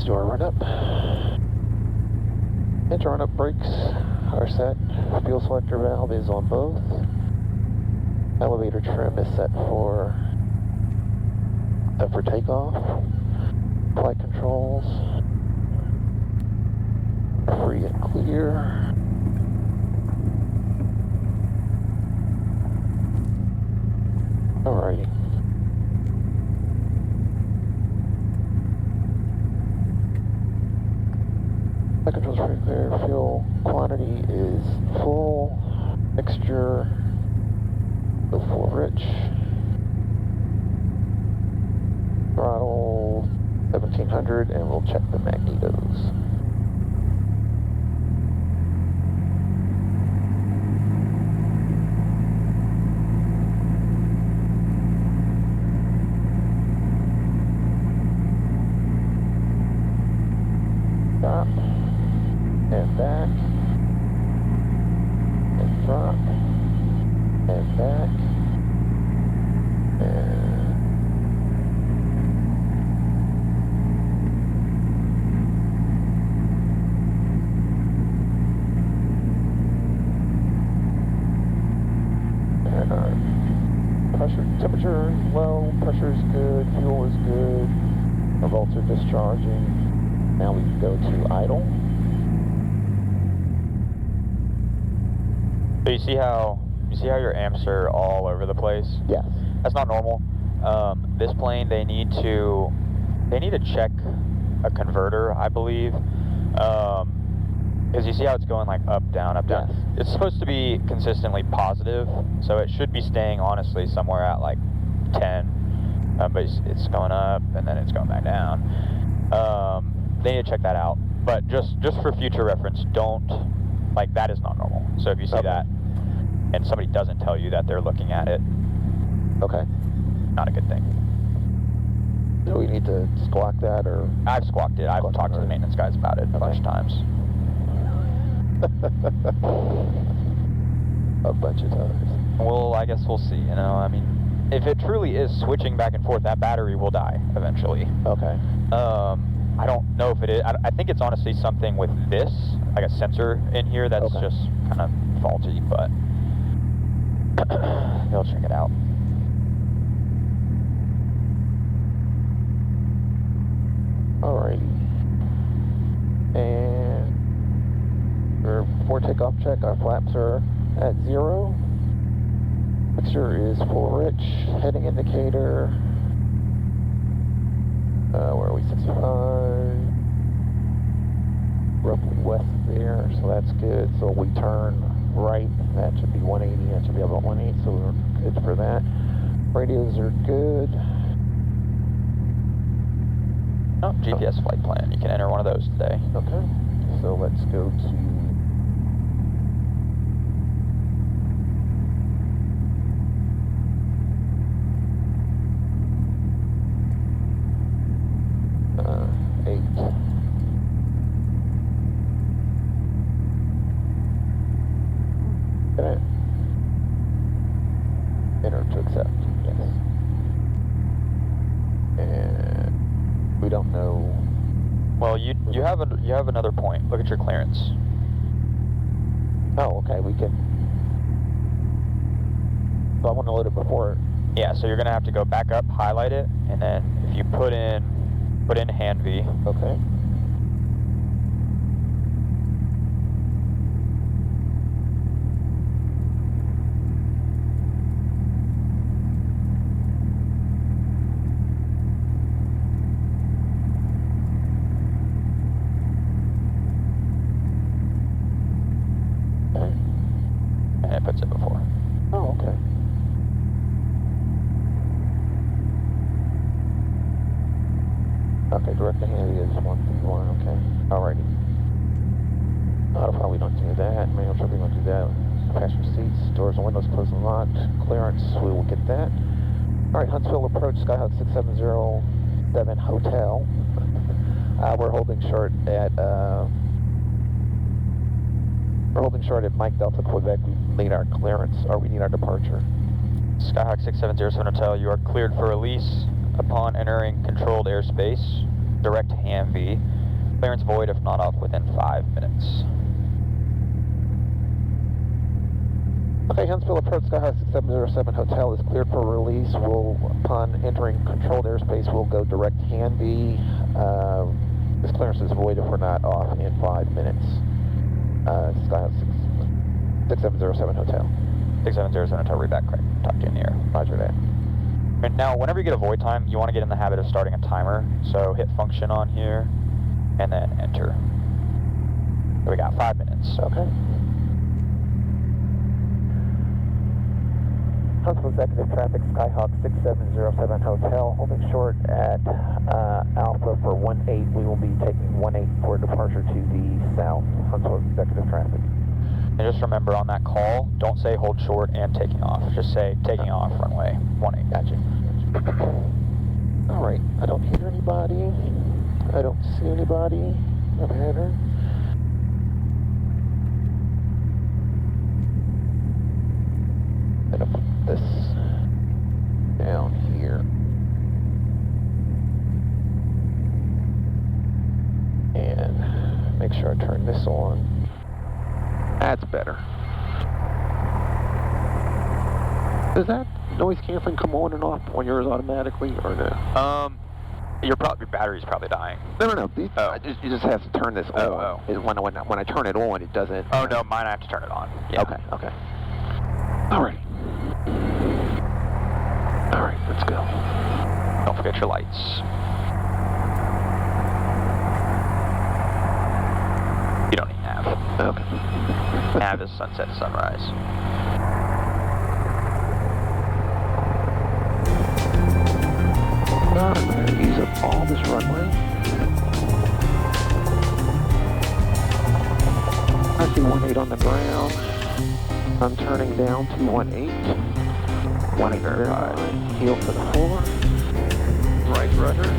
Let's do our run up. And run up brakes are set. Fuel selector valve is on both. Elevator trim is set for takeoff. Flight controls. Free and clear. Alrighty. Flight controls pretty clear. Fuel quantity is full. Mixture. Go full rich. Throttle 1700, and we'll check the magnetos. Stop. And back. And drop. And back. Temperature is low, pressure is good, fuel is good, our volts are discharging. Now we can go to idle. So you see how your amps are all over the place? Yes. That's not normal. This plane, they need to check a converter, I believe. Because you see how it's going like up, down, up, down. Yes. It's supposed to be consistently positive, so it should be staying honestly somewhere at like 10, but it's going up and then it's going back down. They need to check that out, but just for future reference, don't, like, that is not normal. So if you see that and somebody doesn't tell you that they're looking at it, okay, not a good thing. Do we need to squawk that, or? I've squawked it. I've talked to the maintenance guys about it a bunch of times. A bunch of times. Well, I guess we'll see, you know, I mean, if it truly is switching back and forth, that battery will die eventually. Okay. I don't know if it is. I think it's honestly something with this, like a sensor in here that's just kind of faulty, but they'll check it out. Alrighty. And before takeoff check, our flaps are at 0. Mixture is full rich. Heading indicator. Where are we? 65. Roughly west there, so that's good. So we turn right, that should be 180. That should be about 180, so we're good for that. Radios are good. Oh, GPS flight plan. You can enter one of those today. Okay. So let's go to enter to accept, yes. And we don't know. Well, you have another point. Look at your clearance. Oh, okay. We can. So I want to load it before. Yeah. So you're gonna have to go back up, highlight it, and then if you put in hand V. Okay. And it puts it before. Oh, okay. Okay, direct to hand is 131, okay. Alrighty. Auto probably don't do that. Manual tripping don't do that. Passenger seats, doors and windows closed and locked. Clearance, we will get that. Alright, Huntsville approach, Skyhawk 6707 Hotel. We're holding short at Mike Delta, Quebec. We made our clearance, or we need our departure. Skyhawk 6707 Hotel, you are cleared for release upon entering controlled airspace. Direct hand V. clearance void if not off within 5 minutes. Okay, Huntsville approach Skyhawk 6707 Hotel is cleared for release. Upon entering controlled airspace, we'll go direct Hanby. This clearance is void if we're not off in 5 minutes. Skyhawk 6707 Hotel. 6707 Hotel, read back, Craig. Talk to you in the air. Roger that. And now, whenever you get a void time, you want to get in the habit of starting a timer. So hit function on here, and then enter. So we got 5 minutes. Okay. Huntsville Executive Traffic, Skyhawk 6707 Hotel, holding short at Alpha for 18. We will be taking 18 for departure to the south. Huntsville Executive Traffic. And just remember on that call, don't say hold short and taking off. Just say taking off, runway 18. Gotcha. All right. I don't hear anybody. I don't see anybody. No matter. I'm gonna put this down here. And make sure I turn this on. That's better. Does that noise canceling come on and off on yours automatically or no? Your battery's probably dying. No. You just have to turn this on. When I turn it on, it doesn't. Oh no, mine I have to turn it on. Yeah. Okay. All right. All right, let's go. Don't forget your lights. You don't need nav. Okay. Nav is sunset to sunrise. I'm going to use up all this runway. I see 18 on the ground. I'm turning down to 18. 18 verified. Heel to the floor. Right rudder.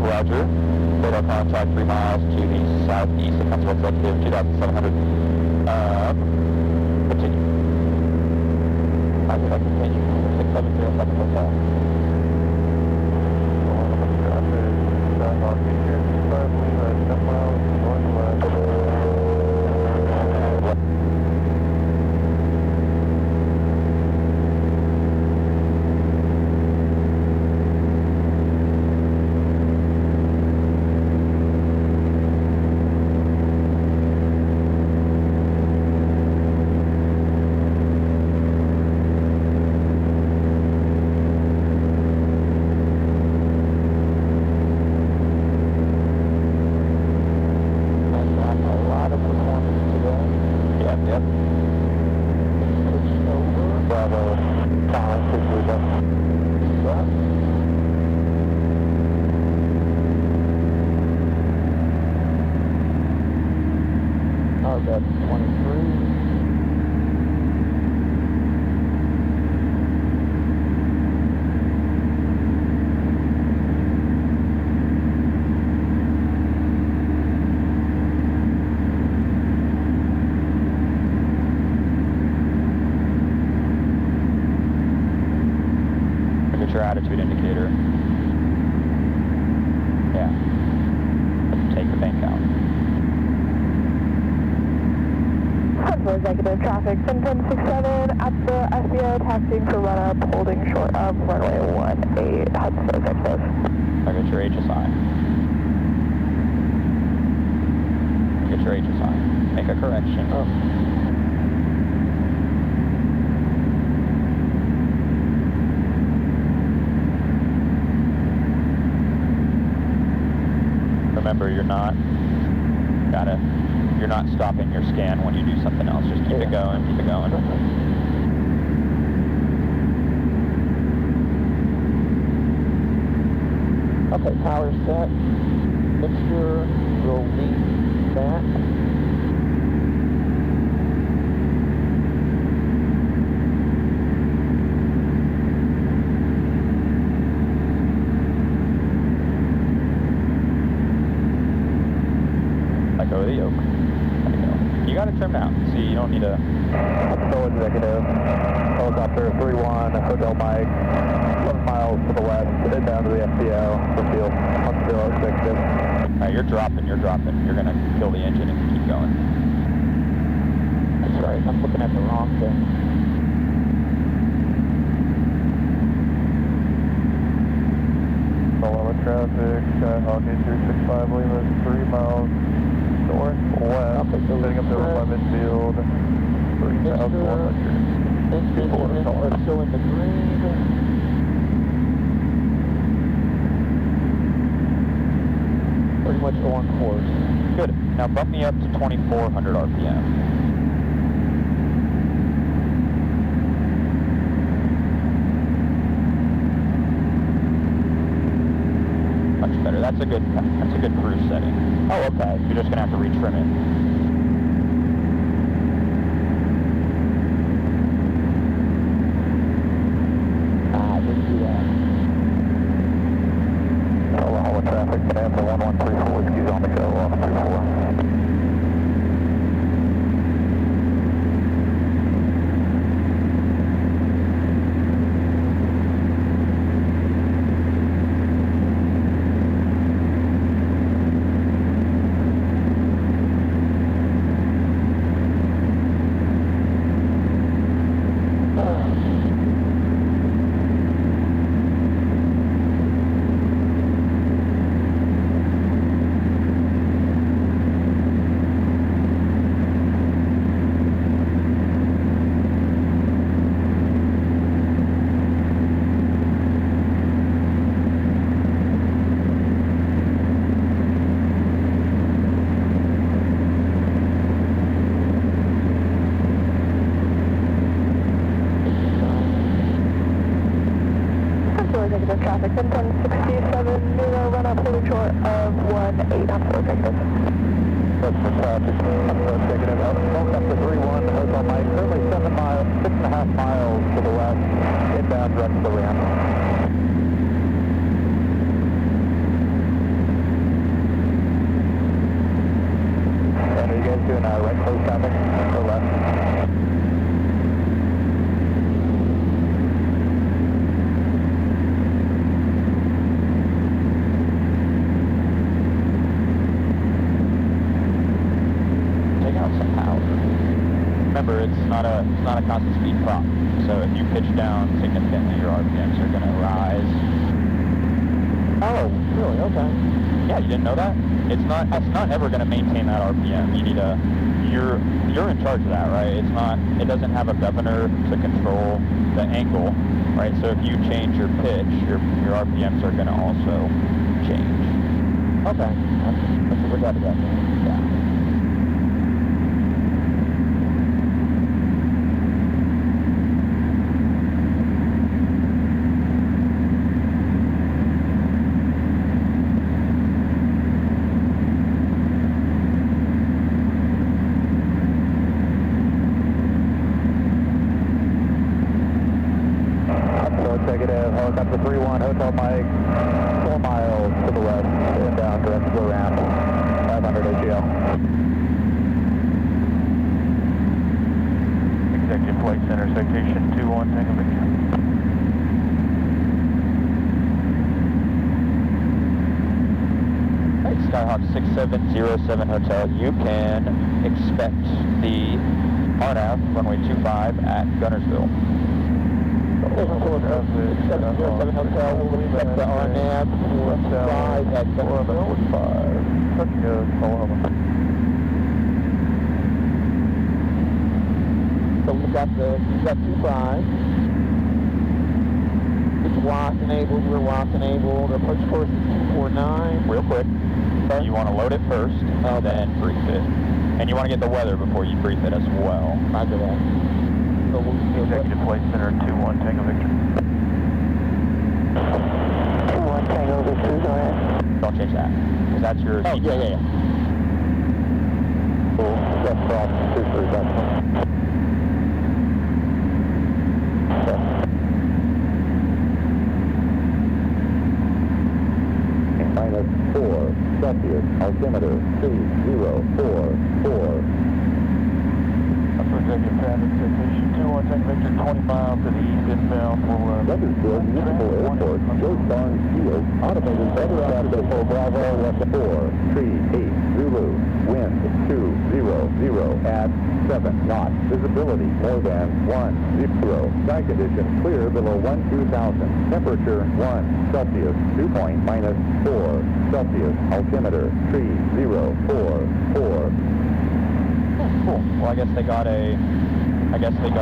Roger. Radar contact 3 miles to the southeast of Huntsville Executive, 2,700. Continue. I would like to continue. 6707 Hotel. Your attitude indicator. Yeah. Take the bank out. Central Executive Traffic 1067 at the SBO, taxiing for run-up, holding short of runway 18 Hudson Executive. Now get your HSI. Get your HSI. Make a correction. Oh. Remember, you're not stopping your scan when you do something else. Just keep it going, keep it going. Okay, power set. Mixture will lead back. Let go of the yoke. Let it go. You got it trimmed out, so you don't need a... Central Executive, helicopter 3-1, Hotel Mike, 11 miles to the west, inbound to the FBO, for field, Huntsville Executive. Alright, you're dropping. You're going to kill the engine and keep going. That's right, I'm looking at the wrong thing. Follow traffic, Skyhawk 8365 Lima, 3 miles northwest, Okay, so heading up to Lima Midfield, 3,100. Engine are still in the green. Pretty much on course. Good. Now bump me up to 2,400 RPM. Much better. That's a good cruise setting. Oh, okay. You're just gonna have to retrim it. I didn't do that. All the traffic, after 1134 Whiskey's on the go, off 34. Traffic 1067, Nero, run up holding short of 18 Huntsville Executive. That's the traffic, Huntsville Executive, helicopter 3-1, Hotel Mike, currently 7 miles, 6.5 miles to the west, inbound direct to the ramp. And are you guys doing right close traffic or left? remember, it's not a constant speed prop. So if you pitch down significantly, your RPMs are going to rise. Oh, really? Okay. Yeah, you didn't know that? It's not ever going to maintain that RPM. You need you're in charge of that, right? It doesn't have a governor to control the angle, right? So if you change your pitch, your RPMs are going to also change. Okay. That's what we got to get. Yeah. Negative, helicopter 3-1, hotel Mike, 4 miles to the west, inbound direct to the ramp, 500 AGL. Executive Flight Center, citation 21, Tango Victor. Right, Skyhawk 6707 Hotel, you can expect the RNAV, runway 25 at Gunnersville. 707 Hotel will expect the RNAV for 5 at Gunnersville. 45, Tokyo, Oklahoma. So we've got 25. It's WAS enabled, we're WAS enabled. Approach course is 249. Real quick, you want to load it first, and then brief it. And you want to get the weather before you brief it as well. Roger that. So we'll Executive Flight Center 2-1, Tango Victor. 2-1 Tango Victor, go ahead. Don't change that, because that's your... Oh, yeah. Cool, left cross, 2-3, that's -4, Celsius, altimeter 3044. Executive Traffic, citation 21, Tango Victor, 20 miles to the east inbound for Weathersfield Municipal Airport, Joe Barnes Field, automated weather traffic for Bravo, West 4, 38, Zulu, wind 200 at 7 knots, visibility more than 10, sky condition clear below 12,000, temperature 1 Celsius, dew point -4 Celsius, altimeter 3044. Cool. Well, I guess they got a WAS over there.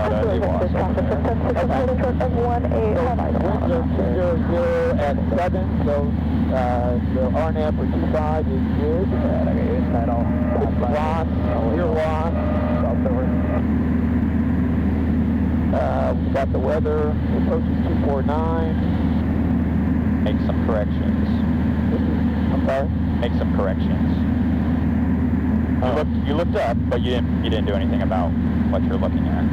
Winds are 200 at 7, so the RNAV for 25 is good. WAS, your WAS. We've got the weather, approach is 249. Make some corrections. Okay. Make some corrections. You looked up, but you didn't do anything about what you're looking at.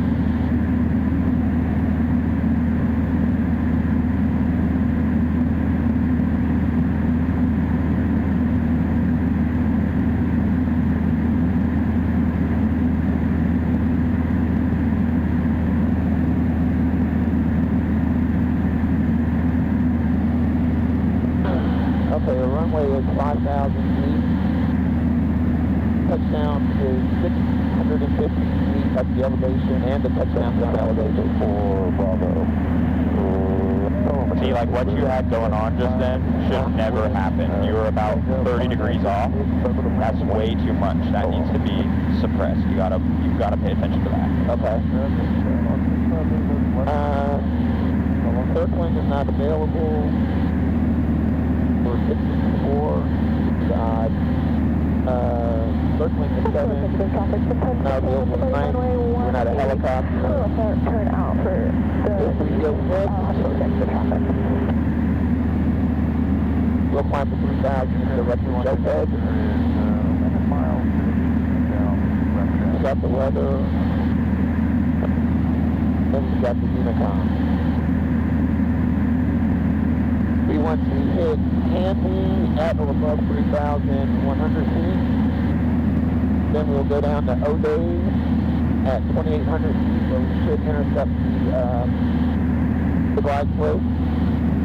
Okay, the runway is 5,000 feet. Touchdown is 650 feet at the elevation, and the touchdown's on elevation for Bravo. See, like what you had going on just then should never happen. You were about 30 degrees off. That's way too much. That needs to be suppressed. You've got to pay attention to that. Okay. Circling is not available. For 64. God. Circling is 7. Not available 9. We're not a helicopter. Turn out for the traffic. We'll climb for 3,000 direct to Jughead. We got the weather. Then we got the Unicom. We want to hit Hanley at or above 3,100 feet. Then we'll go down to O'Day at 2,800 feet, where we should intercept the glide slope.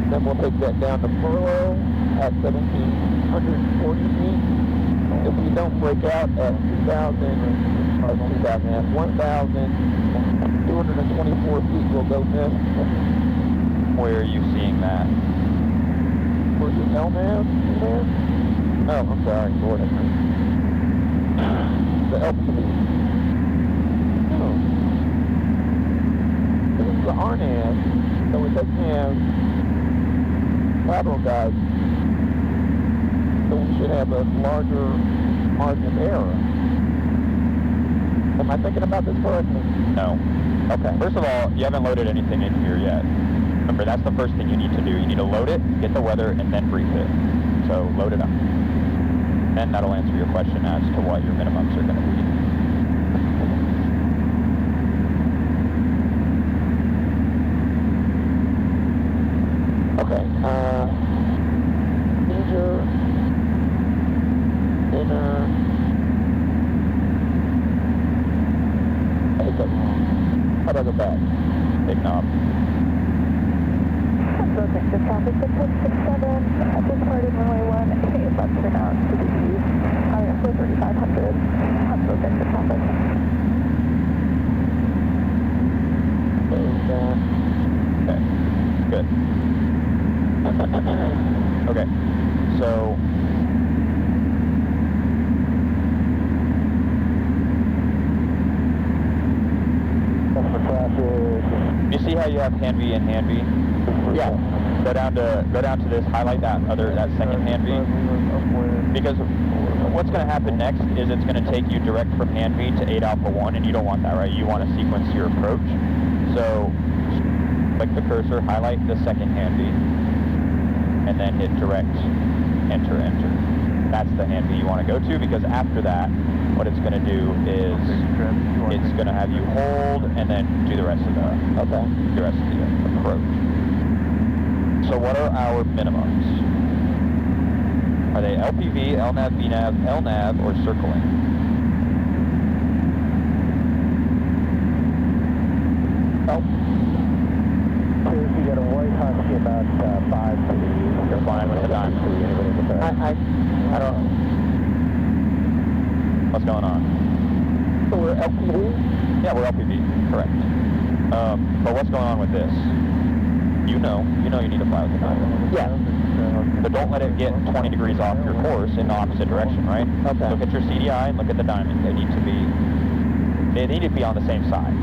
Then we'll take that down to Furlough at 1,740 feet. If we don't break out at 2,000 That's 2,000 F. 1,224 feet will go missed. Where are you seeing that? Where's the LNAV in there? Oh, I'm sorry, Lord. The LPV. Oh. This is the RNAV, so it doesn't have lateral guides. So we should have a larger margin of error. Am I thinking about this correctly? No. Okay. First of all, you haven't loaded anything in here yet. Remember, that's the first thing you need to do. You need to load it, get the weather, and then brief it. So load it up. And that'll answer your question as to what your minimums are going to be. Okay. Major, inner. I hit that wrong. How do I go back? Big knob. So Victor traffic 667, just departed runway 18, left turn out to the east, IFR 3500, so Victor traffic. Close that. Okay. Good. Okay. So you see how you have hand V and hand V? Yeah. Go down to this, highlight that second hand V. Because what's going to happen next is it's going to take you direct from hand V to 8 Alpha 1, and you don't want that, right? You want to sequence your approach. So click the cursor, highlight the second hand V, and then hit direct, enter, enter. That's the hand V you want to go to, because after that, what it's going to do is it's going to have you hold and then do the rest of the approach. So what are our minimums? Are they LPV, LNAV, VNAV, LNAV, or circling? You got a white husky about 5 feet. You're fine with the time. I don't. What's going on? So we're LPV? Yeah, we're LPV, correct. But what's going on with this? You know you need to fly with the 9. Yeah. But don't let it get 20 degrees off your course in the opposite direction, right? Okay. Look at your CDI and look at the diamond. They need to be on the same side.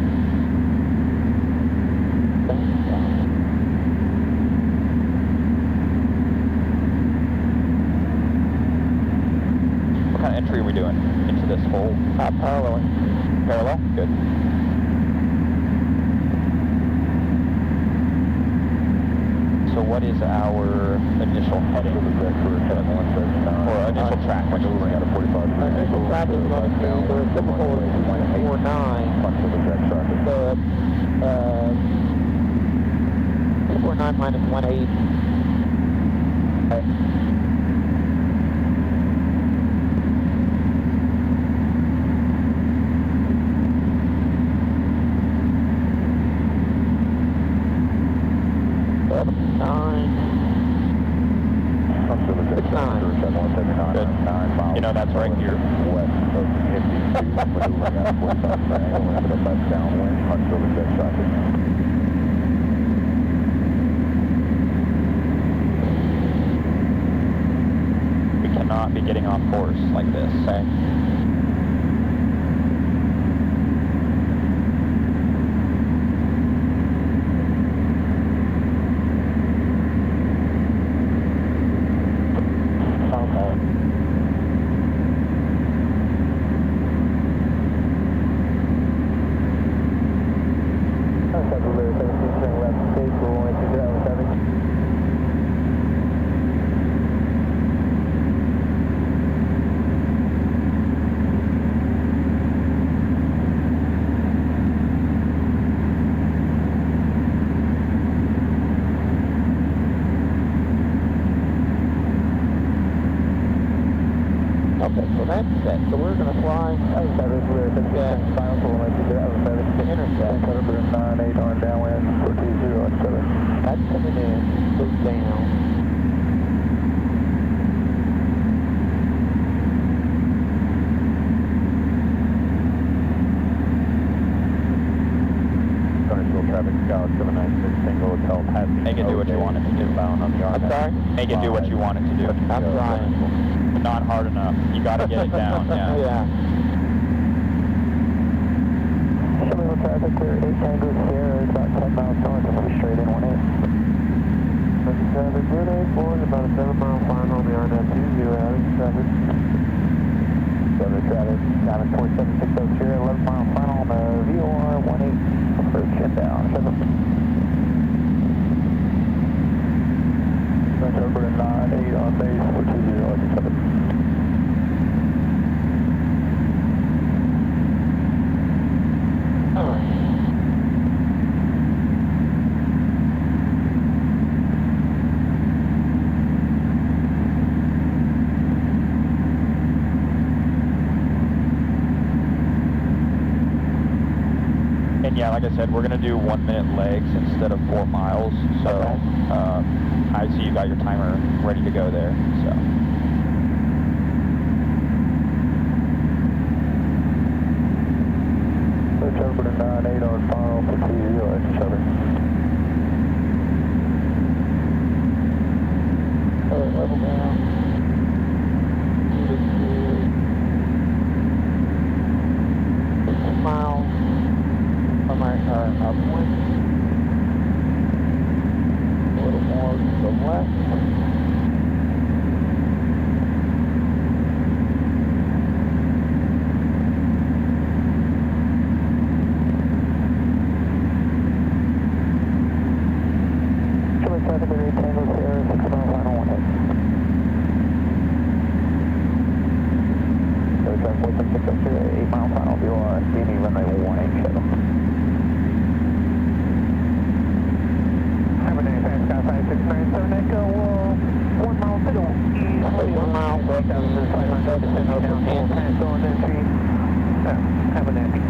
What kind of entry are we doing into this hole? Parallel. Parallel? Good. So what is our initial heading? Or initial track? Initial track is going to be the typical 249. The 249 minus 180. Good. You know that's right here. We cannot be getting off course like this. Okay? Okay, so that's set. So we're going to fly. The intercept. 9-8 on downwind, 420 That's coming in. Goes down. traffic, Scout 796 Tango Hotel passing. Make it do what you want it to do. Inbound on the RNAV. I'm sorry? Make it do what you want it to do. I'm trying. Not hard enough. You got to get it down, yeah. Yeah. Similar traffic clear 8 Tango Sierra is about 10 miles north of the straight in 18. Traffic clear 84 is about a 7-mile final on the RNAV 20 out of traffic. Traffic down at 4760 Sierra, 11-mile final on the VOR 18 approach inbound. Metro 98 on base 420 traffic. And yeah, like I said, we're going to do 1 minute legs instead of 4 miles. So I see you got your timer ready to go there. So. Interpreter 98 on file for 20 traffic. Level down. Mile from our point. A little more to the left. Traffic at 8 Tango Sierra, 6-mile final 18. So traffic 476 Sierra, 8-mile final VOR, DD runway 18 shuttle. Have a nice day, Sky 5697 Echo, 1 mile to the east. 1 mile, 8,500, descending down, pass on entry. Have a nice day.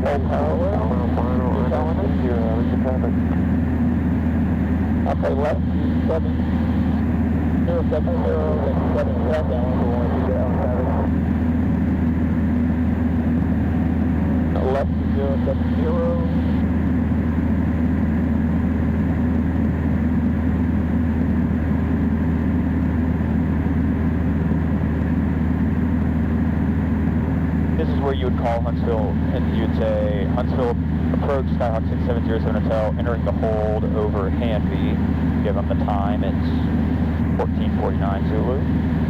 Old parallel, final, RNAV 0, traffic. Okay, left 7 070 and 7 left down to 1 left 070. This is where you would call Huntsville and you'd say, Huntsville approach Skyhawk 6707 Hotel, entering the hold over Hanby. Give them the time, it's 1449 Zulu.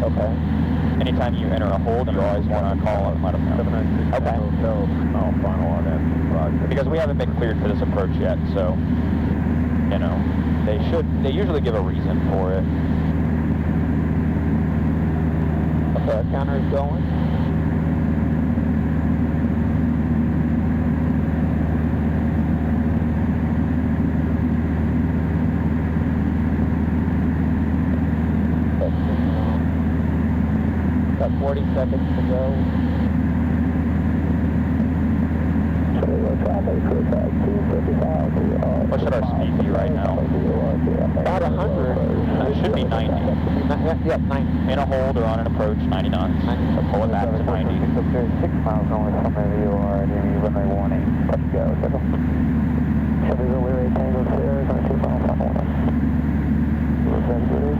Okay. Anytime you enter a hold, you always want to call and let them know. 796 Okay. Hotel, mile final on that. Because we haven't been cleared for this approach yet, so, you know, they usually give a reason for it. Okay, our counter is going. Got 40 seconds to go. What should our speed be right now? About 100. It should be 90. Yeah, 90. In a hold or on an approach, 90 knots. So pull it back to 90. 6 miles north from the VOR, DD runway 18, touch go. Shelbyville, Lear 8 Tango Sierra, 2-mile final 1.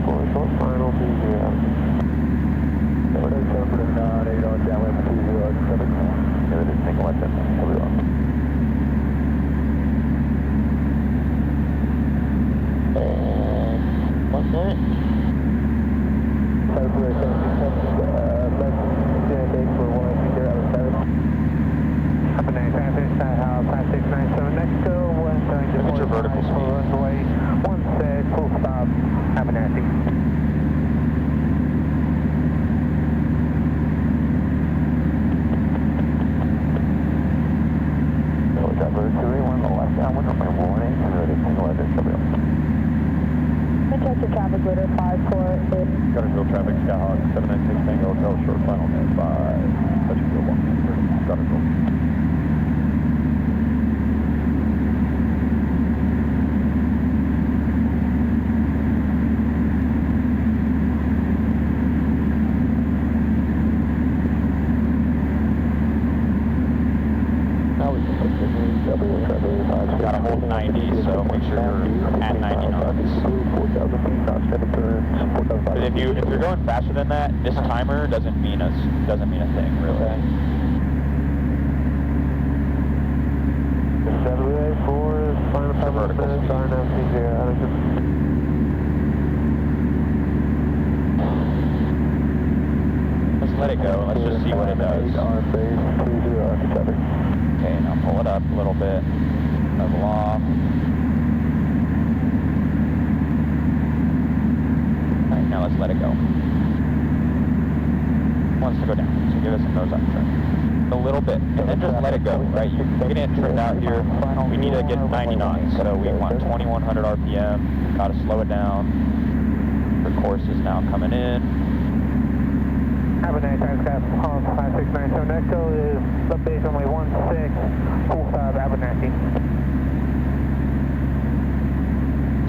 4 short final 20. Florida Interpreter 98 on downwind 20, 7. Here it is, single at 10. And 1 minute. Sorry for the left base for 1 out of 7. Up and down, San Francisco, 5697 next go, 1 Look at your vertical speed. runway, 1 set, full stop, have a nasty. Manchester traffic leader 548. Scottsville traffic, Skyhawk 796 Tango Hotel, short final net 5. Touch and go 1. Scottsville. Now we can put the Got to hold 90, so make sure you're at 90 knots. But if you're going faster than that, this timer doesn't mean a thing really. WA4 is final time of vertical minutes, speed. RNAV Tng. Let's let it go. Let's just see what it does. Okay, now pull it up a little bit. Level off. Alright, now let's let it go. Wants to go down, so give us a nose up trim. A little bit, and then just let it go, right? You're getting it trimmed out here. We need to get 90 knots, so we want 2100 RPM. Gotta slow it down. The course is now coming in. Abernathy, Skype, Holland 5697. Echo is sub base only 16, full stop Abernathy.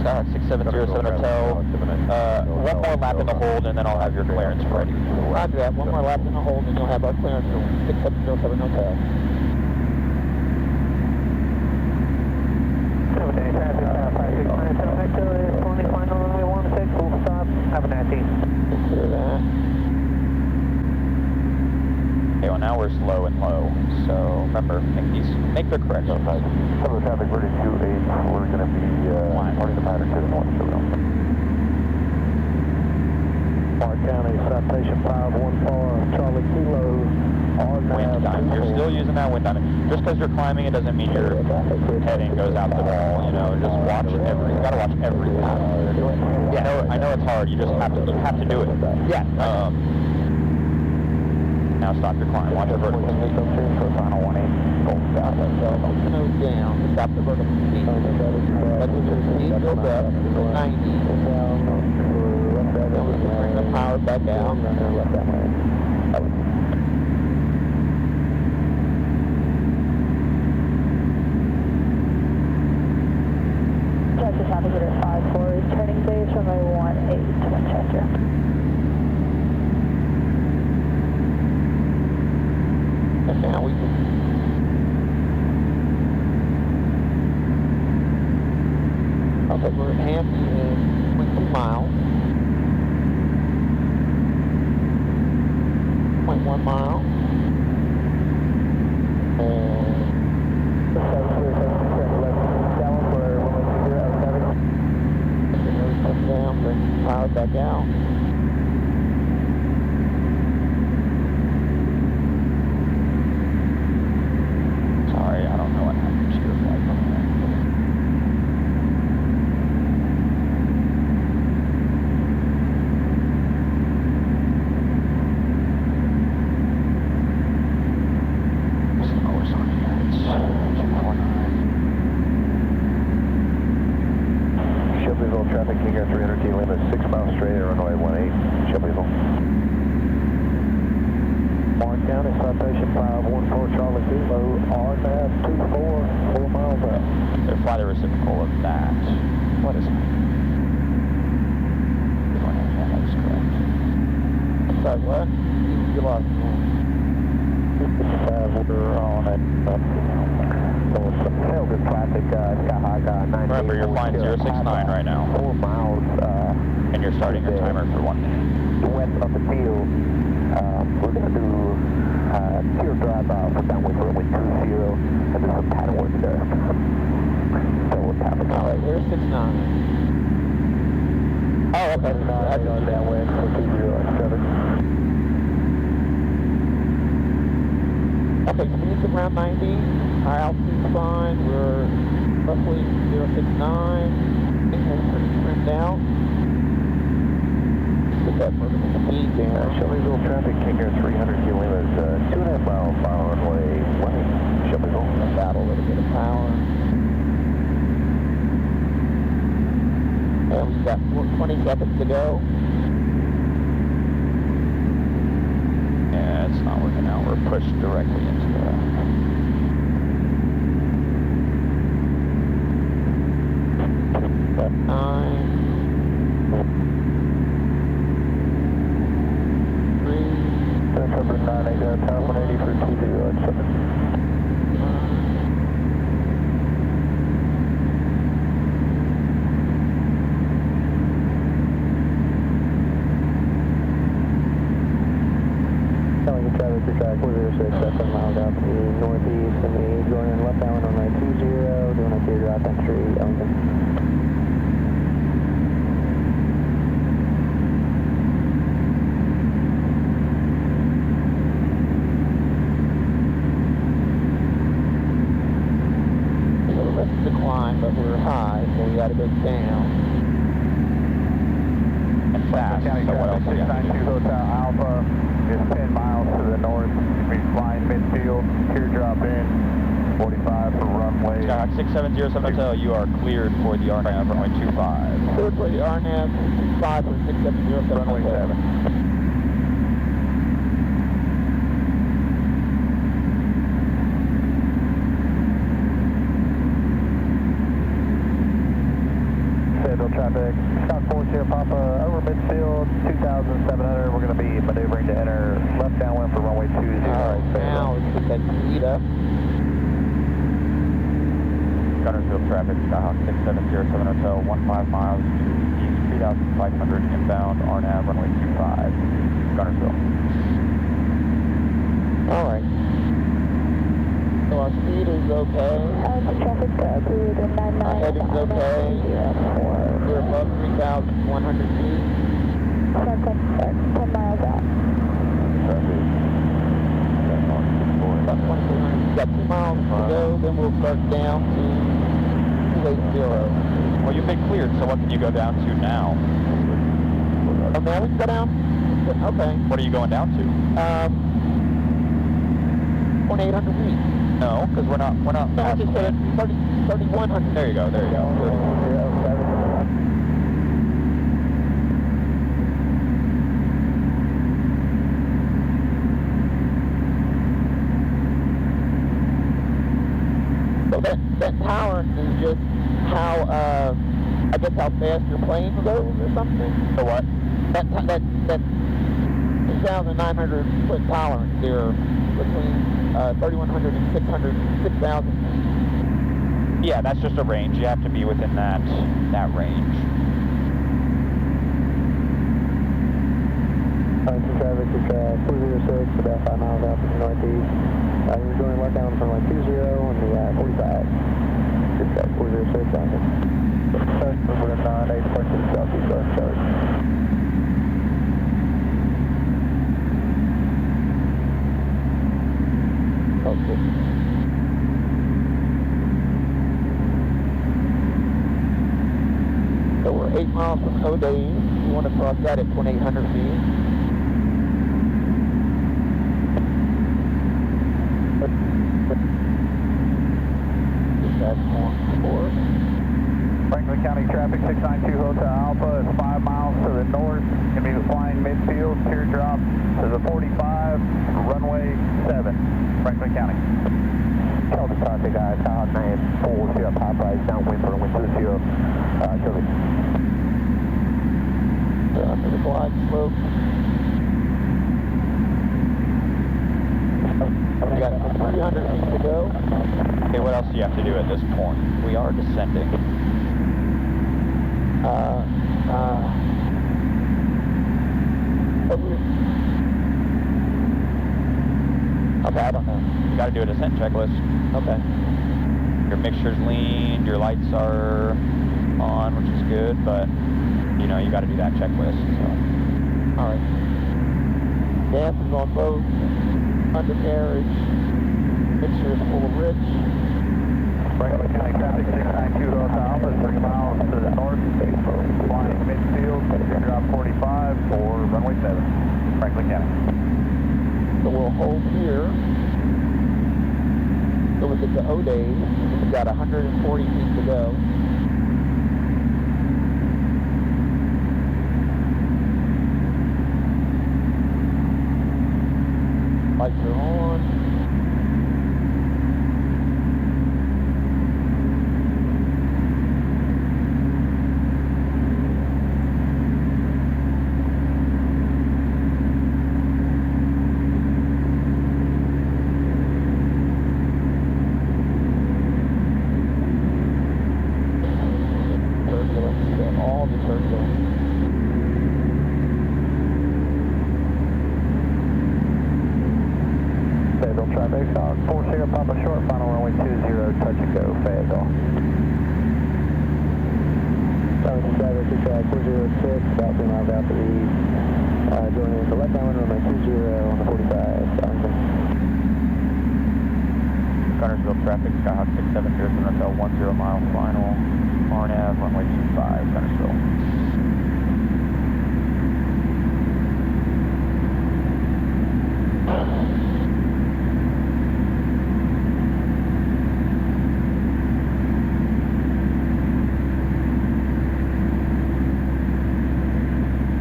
6707 Hotel. One more lap in the hold, and then I'll have your clearance ready. Roger that. One more lap in the hold, and you'll have our clearance for 6707 Hotel. Abernathy, traffic, 5697. Echo is 20, final runway 16, full stop Abernathy. Consider that. Okay, well now we're slow and low, so remember, make their corrections. Some of the traffic ready 28, we're going to be parting the pattern to the north, so Park County, citation 514, Charlie Kilo, Wind time. You're still using that wind time. Just because you're climbing, it doesn't mean your heading goes out the wall. You know, just watch you gotta watch everything. Yeah, I know it's hard. You just have to do it. Yeah. Now stop your climb. Watch the vertical speed. Final 18, full stop. Nose down. Stop the vertical speed. Let the speed build up to 90. Then we can bring the power back out. Delta Navigator 54 is turning base runway 18 to Winchester. And now we can... Okay, we're at Hampton in 0.2 miles. 0.1 mile. And... 707 gallon for runway 007. The nose comes down, bring the power back out. Sorry, I don't know what happened to your flight on there. What's the course on here? It's 249. Shelbyville traffic, King Air 300 key limit, 6 miles straight, runway 18, Shelbyville. Mark County, citation 514, Charlie Kilo, RNAV 24, 4 miles out. So fly the reciprocal of that. What is it? Yeah, that's correct. Sorry, what? You lost me. 55, we're on at, so some hell good traffic, Skyhawk 98. Remember, you're flying 069 right now. 4 miles, And you're starting your timer for 1 minute. west of the field. We're going to do zero drive for downwind runway 20 and do some pattern work there. So we'll tap it. All right, where's 69? Oh, okay. That's on downwind for 2007. Okay, speed's around 90. Our altitude's fine. We're roughly 069. I think we're pretty trimmed out. Put that vertical speed down. Shelbyville traffic, King Air 300 kilo is 2.5 mile final runway 18, Shelbyville. About a little bit of power. And we've got 20 seconds to go. Yeah, it's not working out. We're pushed directly into the... Number 98, time 180 for 2007. Victor track 406, that's 7 miles out to the northeast, and the going in left island on right 20, doing a teardrop entry, Ellington. But we're high, so we got to go down. And fast. County So what else traffic, do you have to 692 do? Hotel Alpha is 10 miles to the north. You'll be flying midfield, teardrop in, 45 for runway. Skyhawk 6707 Hotel, you are cleared for the RNAV runway 25. Cleared for the RNAV 25 for 6707 Runway 7. Traffic, Scott 40 Papa, over midfield, 2,700. We're going to be maneuvering to enter left downwind for runway 20. Alright, now let's put that speed up. Gunnersville traffic, Skyhawk 6707 Hotel, 15 miles to east, 3,500 inbound, RNAV runway 25, Gunnersville. Alright. So our speed is okay. Traffic cleared in 99. Our heading's okay. We're above 3,100 feet. 10 miles out. About 2,400. We've got 2 miles to go, then we'll start down to 280. Well, you've been cleared, so what can you go down to now? Oh, now we can go down? Okay. What are you going down to? 2,800 feet. No, because we're not No, I just said 3,100. There you go, there you go. So that tolerance is just how, I guess how fast your plane goes or something? So what? That 2,900 foot tolerance there between 3,100 and 6,000. Yeah, that's just a range. You have to be within that range. Traffic is 406, about 5 miles out to the northeast. You're going left down from like 20 on the 45. Good track 406 on it. We're going to 9-8 point to the southeast, sorry. Okay. So we're 8 miles from O'Dane. We want to cross that at 2,800 feet. That's on course. Franklin County traffic 692 Hotel Alpha is 5 miles to the north. Going to be flying midfield, teardrop to the 45, runway 7, Franklin County. Tell the traffic guys, Tower 9-4, Sierra Papa is downwind for wind 20, Shirley. Under the glide slope. We got 300 feet to go. Okay, what else do you have to do at this point? We are descending. Okay, I don't know. You got to do a descent checklist. Okay. Your mixture's lean, your lights are on, which is good, but you know, you got to do that checklist. So. All right. Gas is on both. Undercarriage. Mixture is full of rich. Franklin County traffic 692 Hotel Alpha is 3 miles to the north. Flying midfield, teardrop 45 for runway 7, Franklin County. So we'll hold here. So we get to O'Dane. We've got 140 feet to go. Lights are on. Turbulence, all the turbulence. traffic, Skyhawk 40, Papa Short, final runway 20, touch and go, Fayetteville. Arlington traffic, track 406, about 3 miles out to the east. Joining in the left downwind runway 20 on the 45, Arlington. Gunnersville traffic, Skyhawk 670, Hotel 10 mile final, RNAV, runway 25, Gunnersville.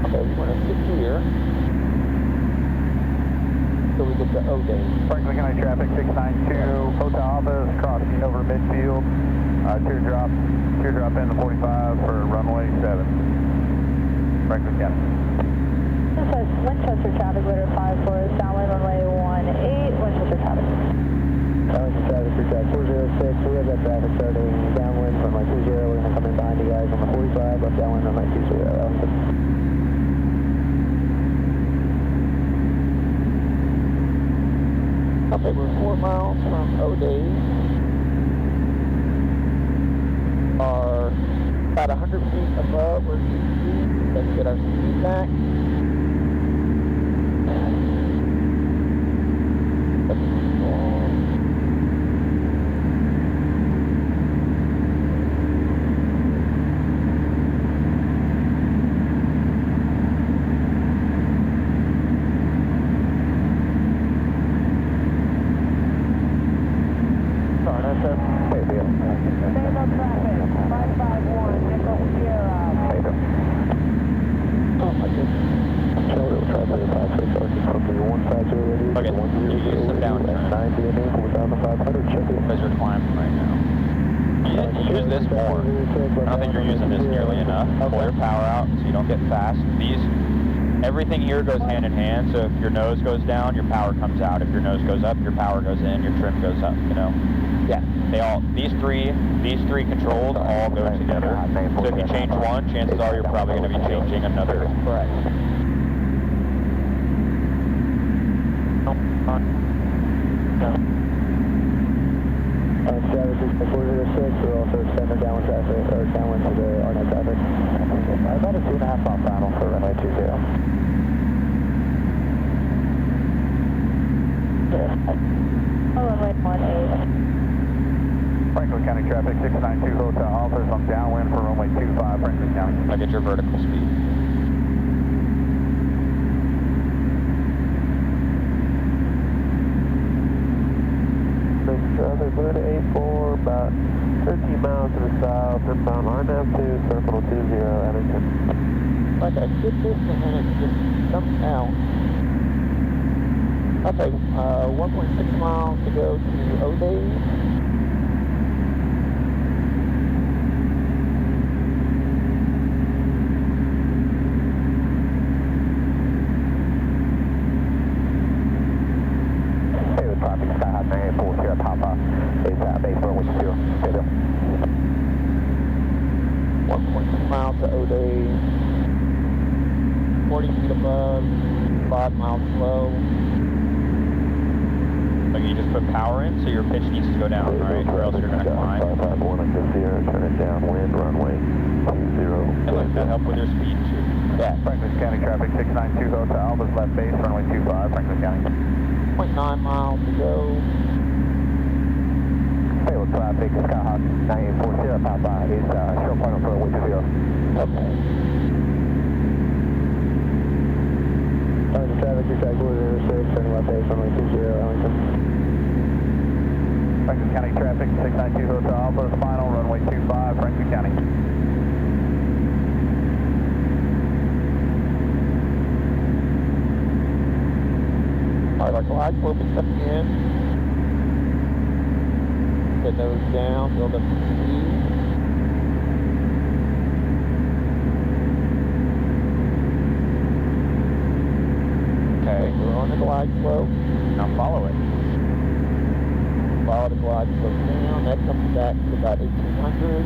Okay, we want to sit here till we get to O'Day. Franklin County traffic 692, Hotel Office, crossing over midfield, teardrop in the 45 for runway 7. Franklin County. This is Winchester traffic, leader 54 is downwind runway 18, Winchester traffic. Arlington traffic, track 406, we have that traffic starting downwind runway 20, we're going to come in behind you guys on the 45, left downwind runway 20, Arlington. Okay, we're 4 miles from O'Day. Are about 100 feet above where you see. Let's get our speed back. Because you're climbing right now. You need to use this more. I don't think you're using this nearly enough. Pull your power out so you don't get fast. Everything here goes hand in hand, so if your nose goes down, your power comes out. If your nose goes up, your power goes in, your trim goes up, you know? Yeah. These three controls all go together. So if you change one, chances are you're probably going to be changing another. Correct. Traffic 406, we're also extending downwind traffic, or downwind to the RNAV traffic. About a 2.5 mile final for runway 20. Runway 18. Franklin County traffic 692, Hotel Office, I'm downwind for runway 25, Franklin County. Now get your vertical speed. Traffic, we're to 84, about 13 miles to the south, inbound RNAV 2, circle 20, Ellington. Like I did this and then it just jumped out. Okay, 1.6 miles to go to O'Day. To O'Day, 40 feet above, 5 miles below. Like you just put power in, so your pitch needs to go down, right? Or else you're going to climb. 551 at the Sierra, turn it downwind, runway 20. And like that help with your speed too. Yeah. Franklin County traffic 692, Hotel Alpha's left base, runway 25, Franklin County. 0.9 miles to go. Payload traffic, Skyhawk 9840, Papa is short final for runway 20. Okay. Arlington traffic, track 406, turning left base, runway 20, Arlington. Franklin County traffic, 692 Hotel Alpha, final, runway 25, Franklin County. Alright, our glide slope is coming in. Get those down, build up the speed. Okay, we're on the glide slope. Now follow it. Follow the glide slope down. That comes back to about 1800.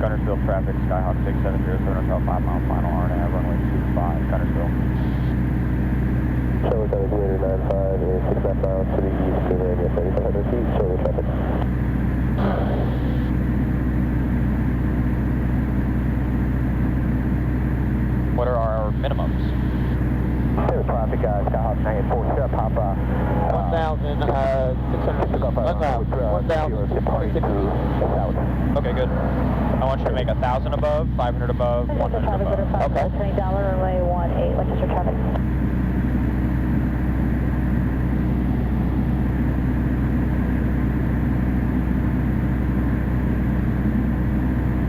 Gunnersville traffic, Skyhawk 670, Hotel 5 mile final, RNAV, runway 25, Gunnersville. Show us on the Gator 95 is 6.5 miles to the east to the 3,500 feet. Show the traffic. What are our minimums? Clear traffic, Skyhawk 984, step hop, 1,000, Okay, good. I want you to make 1,000 above, 500 above, 100 traffic above. okay. $20 runway 18, Lancaster traffic.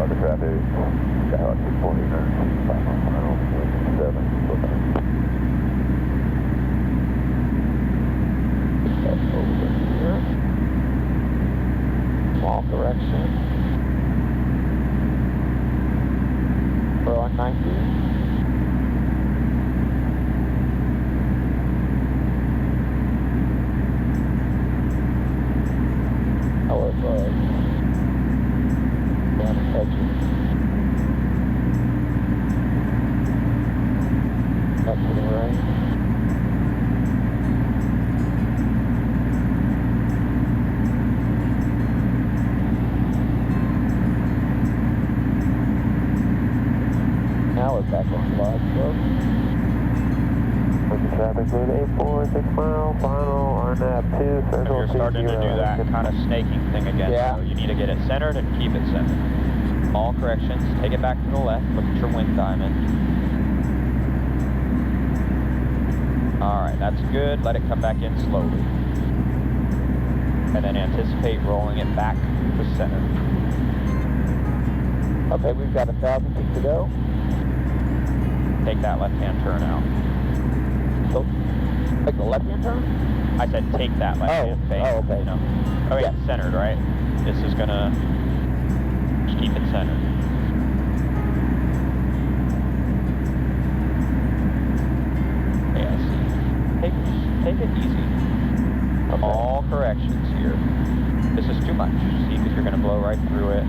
Other traffic, Skyhawk 649, 5 miles final, 7, go back. Over here. Small correction. We're on 90. Oh, it was. Down the edges. Up to the right. Now we're back on live slope. With the traffic, clear to 84, 6 mile, final, RNAV 2, circle. You're starting to do that kind of snaking thing again. Yeah. So you need to get it centered and keep it centered. All corrections, take it back to the left, look at your wind diamond. Alright, that's good. Let it come back in slowly. And then anticipate rolling it back to center. Okay, we've got 1,000 feet to go. Take that left-hand turn out. So, like the left-hand turn? I said take that left-hand face. Oh, okay. You know? Oh yeah, centered, right? This is gonna just keep it centered. Yeah, see. Take it easy. Okay. All corrections here. This is too much, see, because you're gonna blow right through it.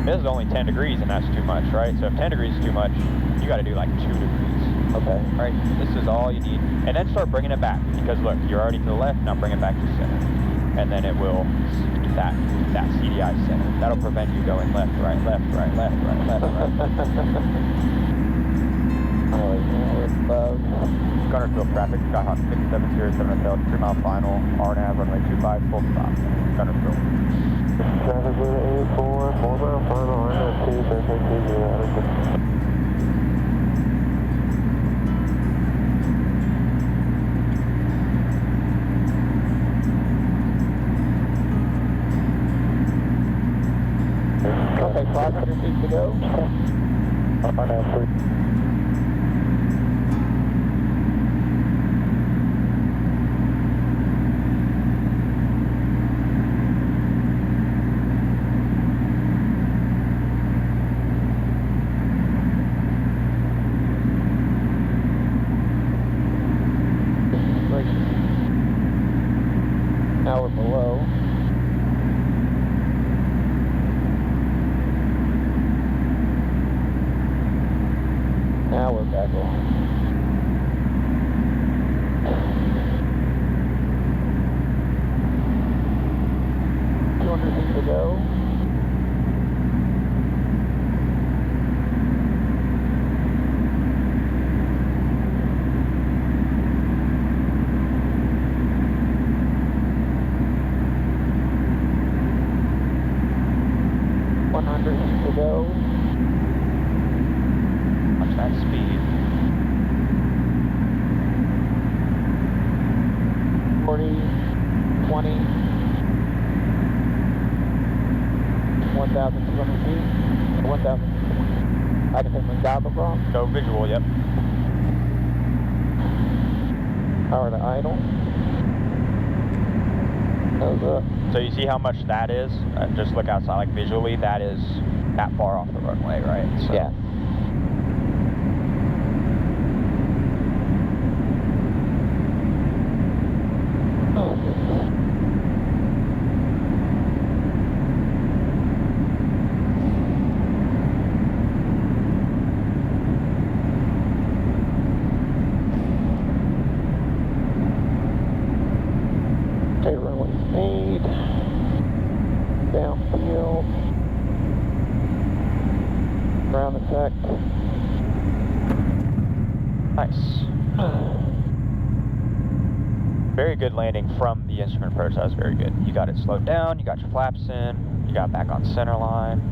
This is only 10 degrees and that's too much, right? So if 10 degrees is too much, you gotta do like 2 degrees. Okay. Right, this is all you need. And then start bringing it back, because look, you're already to the left, now bring it back to center. And then it will keep that CDI center. That'll prevent you going left, right, left, right, left, right, left, right. Alright, now we're above. Gunnersville traffic, Skyhawk 670, 7 hotel, 3 mile final, RNAV, runway 25, full stop. Gunnersville. Traffic, clear to 84, 4 mile, final, RNAV 2, circle 20, Okay, 500 feet to go. RNAV 3. Now we're below. Now we're back on. To go. To go. Watch that speed. 40, 20, 1,200 feet, 1,000. I can take my dial across. Go visual, yep. Power to idle. Nose up. So you see how much that is? Just look outside, like visually, that is that far off the runway, right? So. Yeah. Nice. Very good landing from the instrument approach. That was very good. You got it slowed down, you got your flaps in, you got back on center line.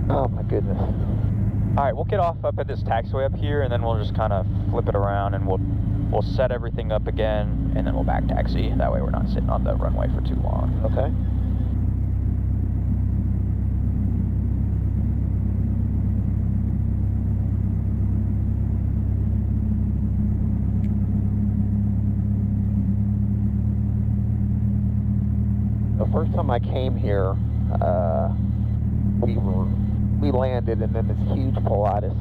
Oh my goodness. Alright, we'll get off up at this taxiway up here, and then we'll just kind of flip it around, and we'll set everything up again, and then we'll back taxi. That way we're not sitting on the runway for too long. Okay. The first time I came here, we landed, and then this huge Pilatus.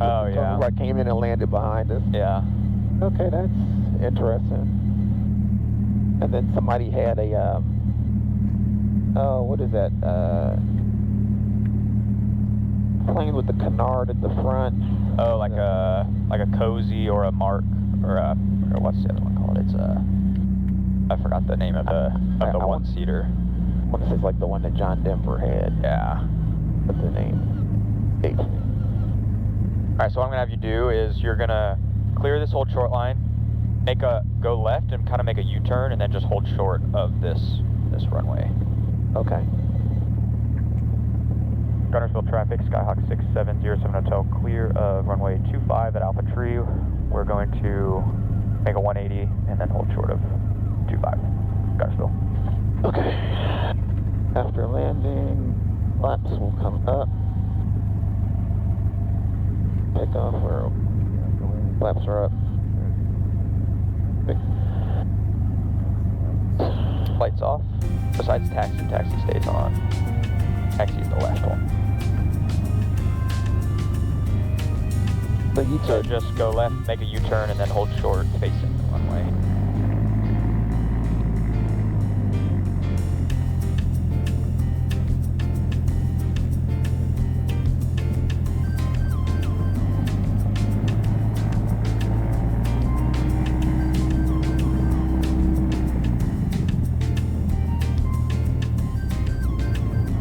Oh, yeah. I came in and landed behind us. Yeah. Okay, that's interesting. And then somebody had a, oh, what is that? Plane with the canard at the front. Oh, like a cozy or a mark or what's the other one called? It's I forgot the name of the one-seater. I want to say it's like the one that John Denver had. Yeah. What's the name? H. Alright, so what I'm gonna have you do is you're gonna clear this whole short line, go left and kind of make a U-turn, and then just hold short of this runway. Okay. Gunnersville traffic, Skyhawk 6707 Hotel, clear of runway 25 at Alpha Tree. We're going to make a 180 and then hold short of 25, Gunnersville. Okay. After landing, flaps will come up. Take off where flaps are up. Lights off. Besides taxi stays on. Taxi is the last one. So just go left, make a U-turn, and then hold short facing the runway.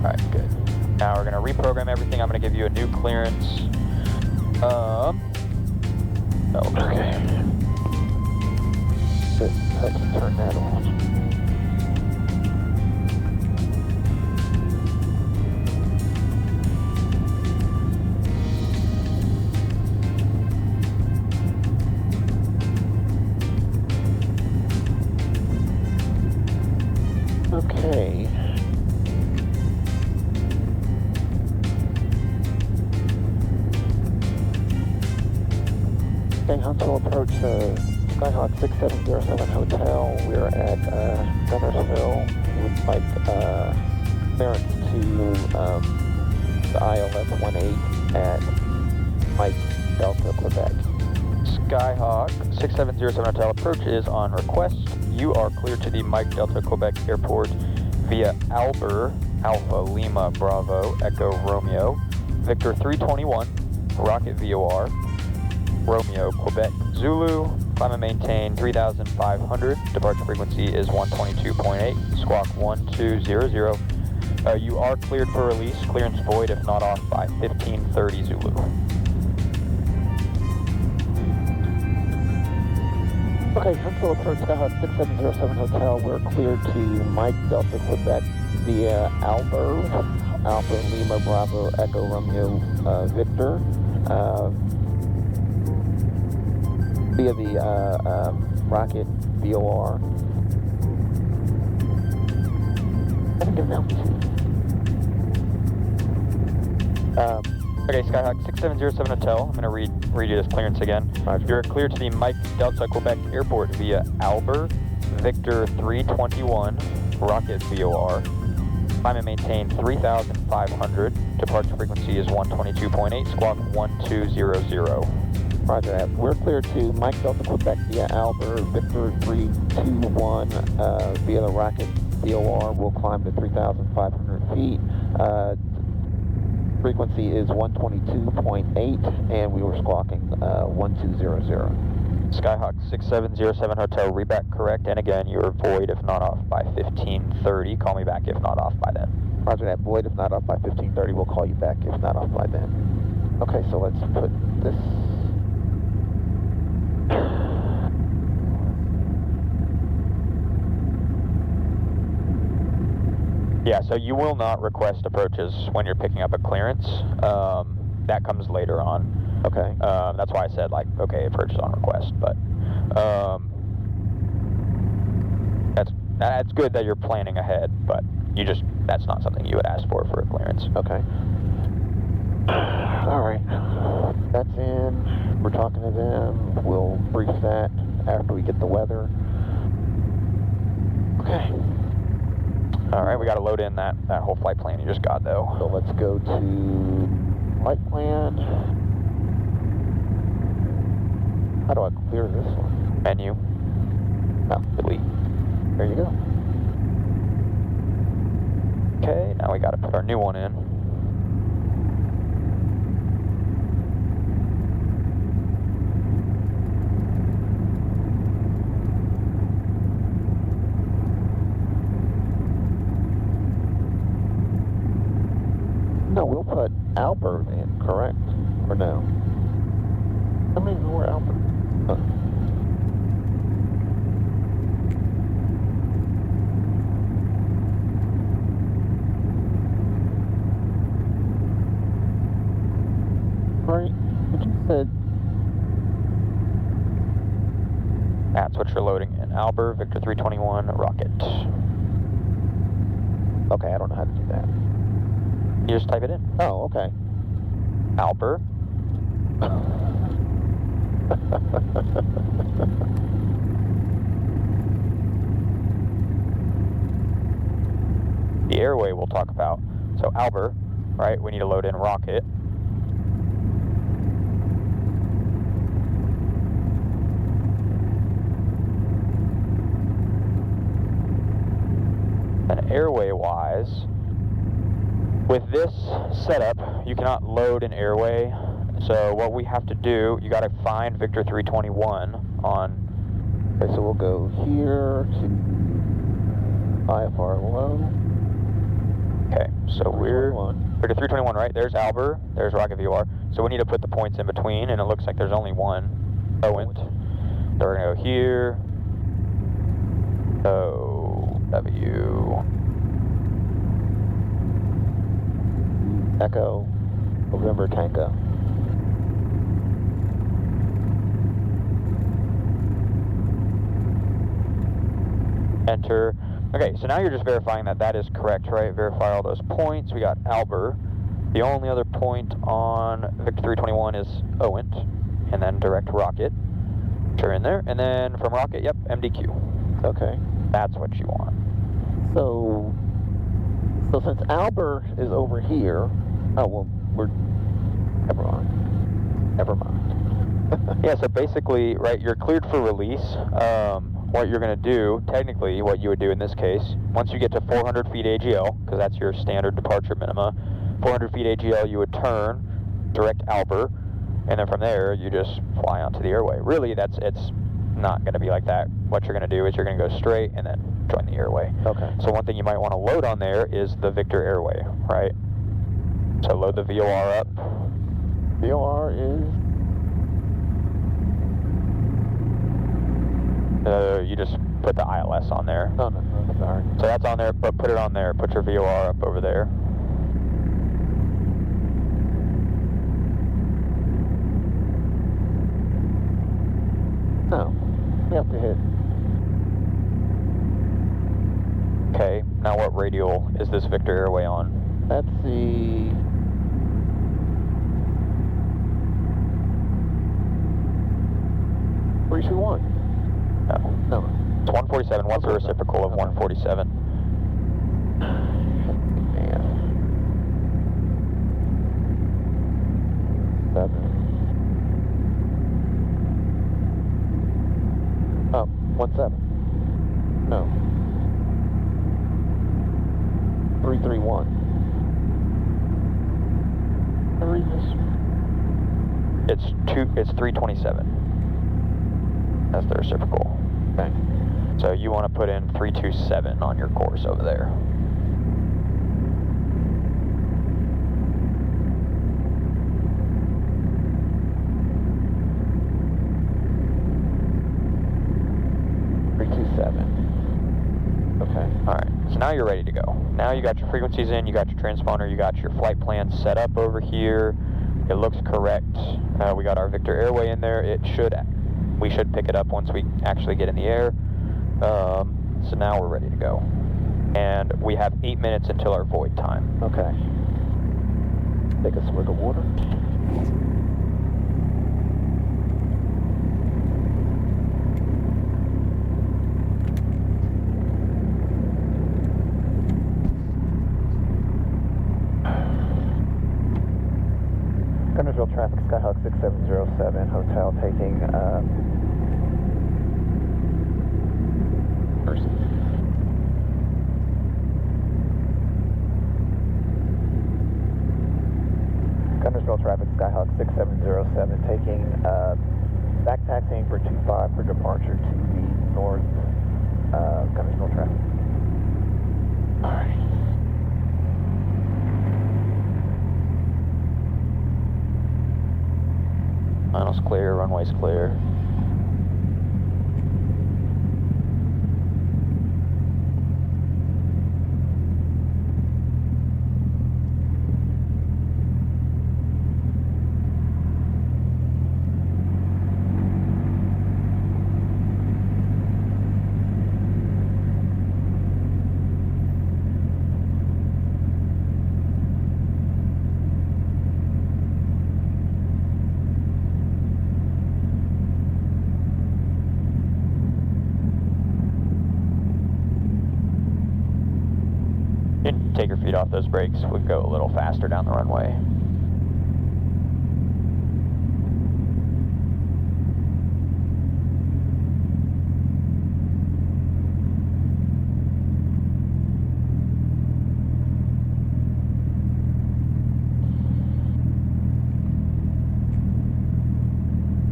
Alright, good. Now we're going to reprogram everything. I'm going to give you a new clearance. Okay. Let's turn that on. Okay. Huntsville approach Skyhawk 6707 Hotel. We're at Gunnersville. Would like clearance to the ILS 18 at Mike Delta, Quebec. Skyhawk 6707 Hotel approach is on request. You are cleared to the Mike Delta Quebec Airport via Albert Alpha Lima Bravo Echo Romeo Victor 321 Rocket VOR Romeo Quebec Zulu. Climb and maintain 3,500. Departure frequency is 122.8. Squawk 1200. You are cleared for release. Clearance void if not off by 1530 Zulu. Okay, Huntsville approach Skyhawk 6707 Hotel. We're cleared to Mike Delta Quebec via Albert Alpha Lima Bravo Echo Romeo Victor. Via the Rocket VOR. Okay, Skyhawk 6707 Hotel. I'm going to read you this clearance again. Roger. You're cleared to the Mike Delta Quebec Airport via Albert Victor 321 Rocket VOR. Climb and maintain 3,500. Departure frequency is 122.8. Squawk 1200. Roger that. We're clear to Mike Delta Quebec via Albert Victor 321 via the Rocket VOR. We'll climb to 3,500 feet. Frequency is 122.8, and we were squawking 1200. Skyhawk 6707 Hotel, read back correct, and again, you are void if not off by 1530. Call me back if not off by then. Roger that, Boyd. If not off by 15:30, we'll call you back. If not off by then. Okay, so let's put this. Yeah, so you will not request approaches when you're picking up a clearance. That comes later on. Okay. That's why I said, like, okay, approaches on request. But that's good that you're planning ahead, but that's not something you would ask for a clearance. Okay. All right. That's in. We're talking to them. We'll brief that after we get the weather. Okay. All right, we got to load in that whole flight plan you just got, though. So let's go to flight plan. How do I clear this one? Menu. Oh, Delete. there you go. Okay, now we got to put our new one in. No, we'll put Albert in, correct? Or no? I mean, where Albert? Right, but you said... That's what you're loading in. Albert, Victor 321, rocket. Okay, I don't know how to do that. You just type it in. Oh, okay. Albert. The airway we'll talk about. So Albert, right, we need to load in rocket. And airway-wise, with this setup, you cannot load an airway. So what we have to do, you got to find Victor 321 on... Okay, so we'll go here to IFR low. Okay, so we're... 321. Victor 321, right? There's Albert, there's rocket VOR. So we need to put the points in between, and it looks like there's only one. OINT. So we're going to go here. O-W... Echo, November Tango. Enter. Okay, so now you're just verifying that that is correct, right? Verify all those points. We got Albert. The only other point on Victor 321 is OINT, and then direct rocket. You're in there, and then from rocket, yep, MDQ. Okay. That's what you want. So since Albert is over here, oh, well, never mind. Yeah, so basically, right, you're cleared for release. What you're going to do, technically, what you would do in this case, once you get to 400 feet AGL, because that's your standard departure minima, 400 feet AGL, you would turn, direct Albert, and then from there, you just fly onto the airway. Really, it's not going to be like that. What you're going to do is you're going to go straight and then join the airway. Okay. So one thing you might want to load on there is the Victor airway, right? So load the VOR up. VOR is? You just put the ILS on there. Oh, no, sorry. So that's on there, but put it on there. Put your VOR up over there. No, we have to hit. Okay, now what radial is this Victor airway on? That's the... Where's you want? No. It's 147. What's the reciprocal of 147? Man. 7. Oh, 17. No. 331. It's 327. That's the reciprocal. Okay. So you want to put in 327 on your course over there. you're ready to go. Now you got your frequencies in, you got your transponder, you got your flight plan set up over here. It looks correct. We got our Victor Airway in there. We should pick it up once we actually get in the air. So now we're ready to go. And we have 8 minutes until our void time. Okay. Take a swig of water. Gunnersville traffic, Skyhawk 6707, hotel taking person. Gunnersville traffic, Skyhawk 6707, taking back taxiing for 25 for departure to the north, Gunnersville traffic. Alright. Final's clear, runway's clear. Take your feet off those brakes. We'll go a little faster down the runway.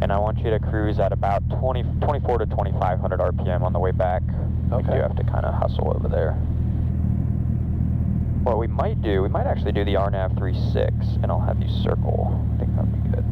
And I want you to cruise at about 24 to 2500 RPM on the way back. Okay. You have to kind of hustle over there. What we might do, we might actually do the RNAV 36, and I'll have you circle. I think that'd be good.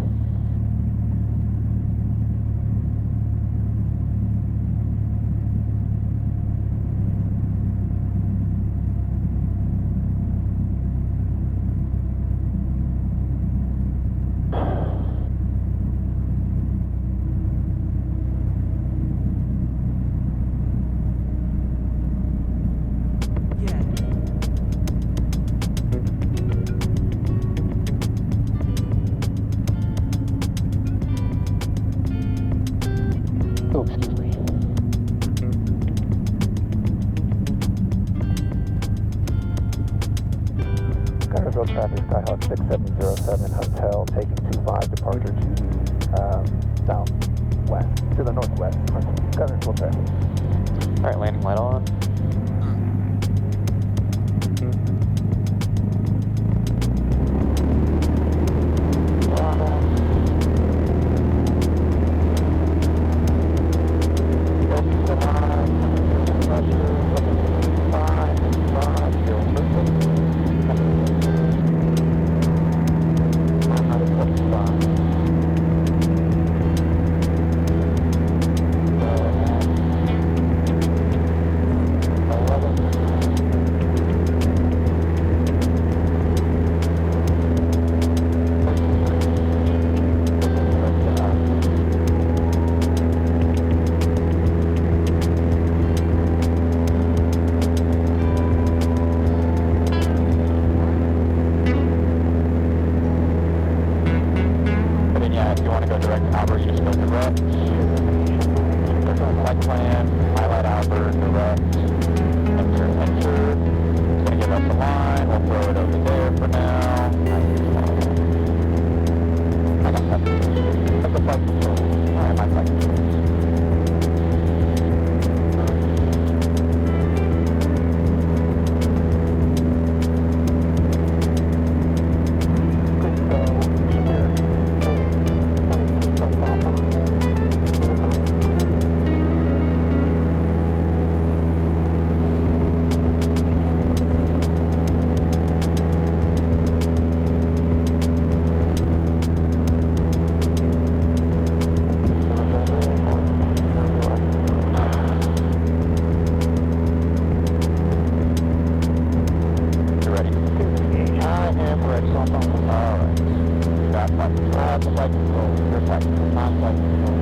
Gunnersville traffic, Skyhawk 6707, hotel, taking 25, departure to the southwest, to the northwest, Gunnersville traffic. Alright, landing light on. Alright. Got flight control. Flight control. Your flight control. Not flight control.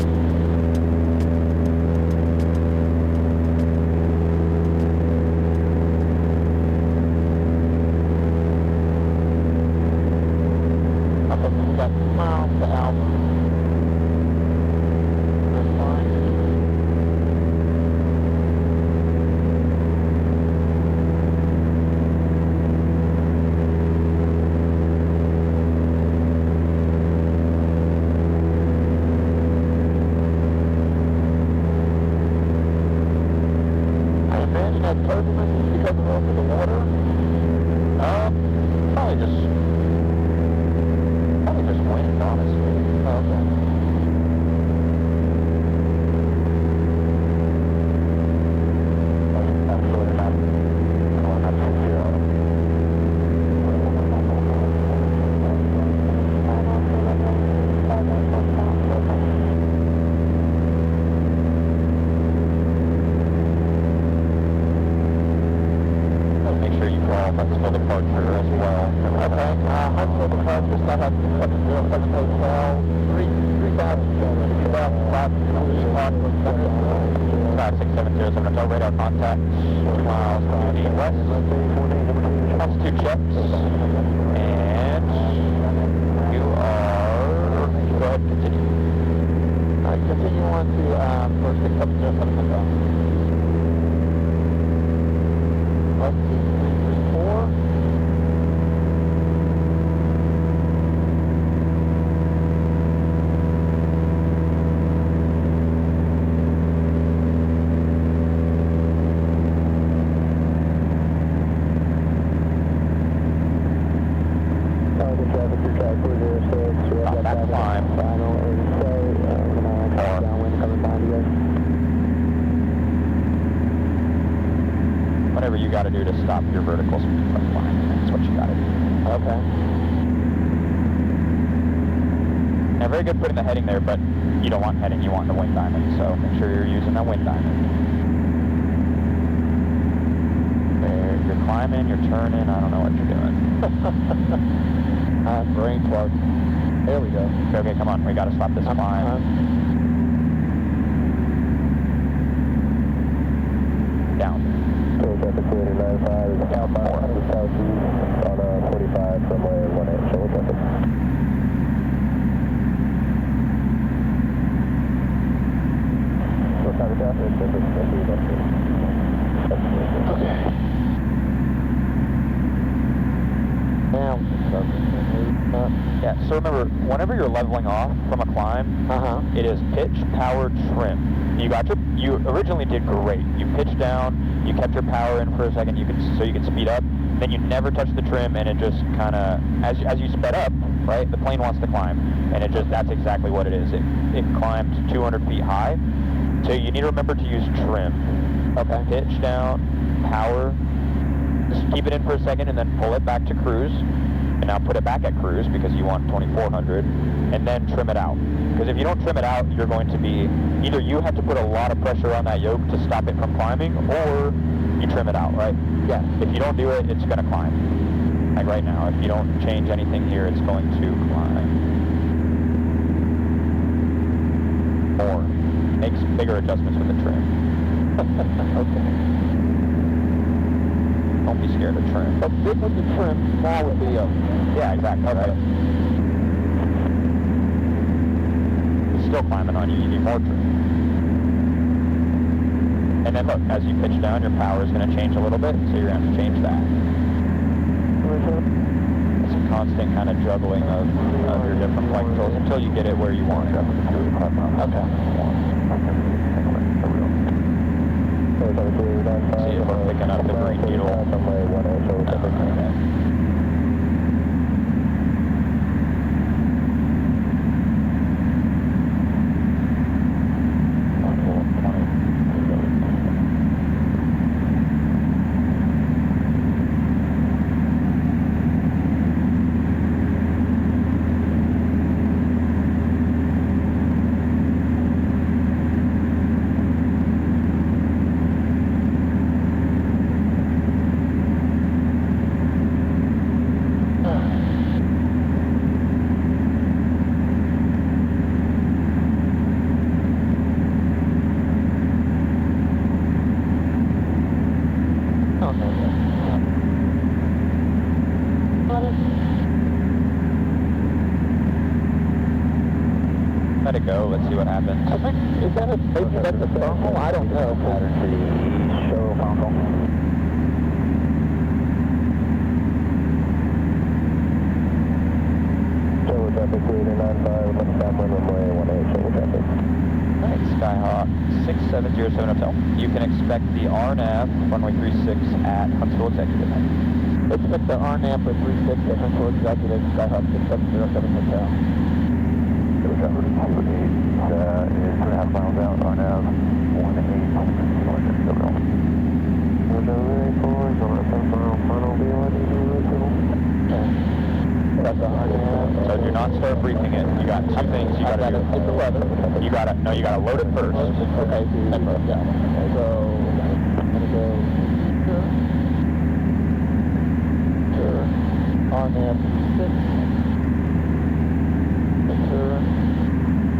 Whatever you got to do to stop your vertical speed from flying. That's what you got to do. Okay. Now, very good putting the heading there, but you don't want heading, you want the wind diamond, so make sure you're using that wind diamond. There, you're climbing, you're turning, I don't know what you're doing. Brain plug. There we go. Okay, come on, we got to stop this climb. Down. Traffic clear 95 is outbound southeast on 45 from 18 show traffic. What kind of traffic? Okay. Now, yeah, so remember, whenever you're leveling off from a climb, it is pitch, power, trim. You originally did great. You pitched down, you kept your power in for a second, so you could speed up. Then you never touched the trim, and it just kind of, as you sped up, right, the plane wants to climb, and that's exactly what it is. It climbed 200 feet high, so you need to remember to use trim. Okay. Pitch down, power, just keep it in for a second, and then pull it back to cruise, and now put it back at cruise because you want 2400, and then trim it out. Because if you don't trim it out, you're going to be, either you have to put a lot of pressure on that yoke to stop it from climbing, or you trim it out, right? Yeah. If you don't do it, it's going to climb. Like right now, if you don't change anything here, it's going to climb. Or make bigger adjustments with the trim. Okay. Don't be scared of trim. But big with the trim, small with the yoke. Yeah, exactly. Okay. Right. It's still climbing on you. You need more trim. And then look, as you pitch down, your power is going to change a little bit, so you're going to have to change that. It's a constant kind of juggling of your different flight controls until you get it where you want it. Okay. See if we're picking up the green needle. Okay. let it go. Let's see what happens. I think, is that maybe that's a thermal? I don't know. Pattern to the east, show Falco. Show traffic 3895, left downwind runway 18, show traffic. Alright, Skyhawk 6707 Hotel. You can expect the RNAV runway 36 at Huntsville Executive. Expect the RNAV for 36 at Huntsville Executive, Skyhawk 6707 Hotel. Show traffic 28 is 3.5 miles out, RNAV 18, north of Chicago. Roger, 4 is on a 7-mile final BYD original. That's the RNAV. So do not start briefing it. You got two things you gotta do. Hit the weather. You gotta load it first. Okay, tempo, yeah. So, I'm gonna go sure. RNAV 6.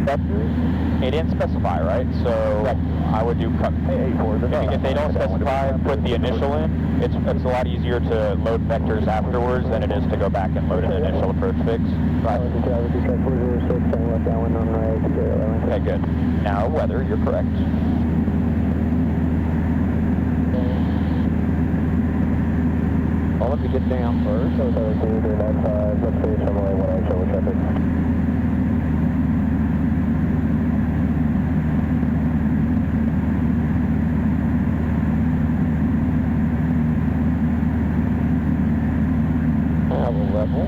Vectors. It didn't specify, right? So I would do cut. If they don't specify, put the initial in. It's a lot easier to load vectors afterwards than it is to go back and load an initial approach fix. Right. Okay, good. Now weather, you're correct. I'll let me get down first. So 395, left base runway 18, show traffic. Level.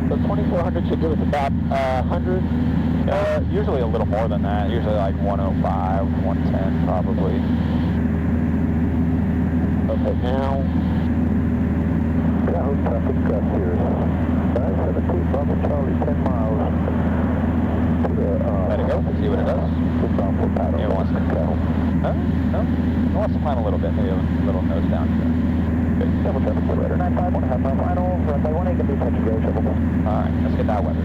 So 2400 should give us about 100. Usually a little more than that. Usually like 105, 110 probably. Okay, now. Yahoo traffic gust here. 572 Bravo Charlie, 10 miles. Let it go. See what it does. It wants to go. No? It wants to climb a little bit. Maybe a little nose down. Good. Double traffic, 95, 1.5 mile final. Runway 18 can be touch and go, shovel. Alright, let's get that weather.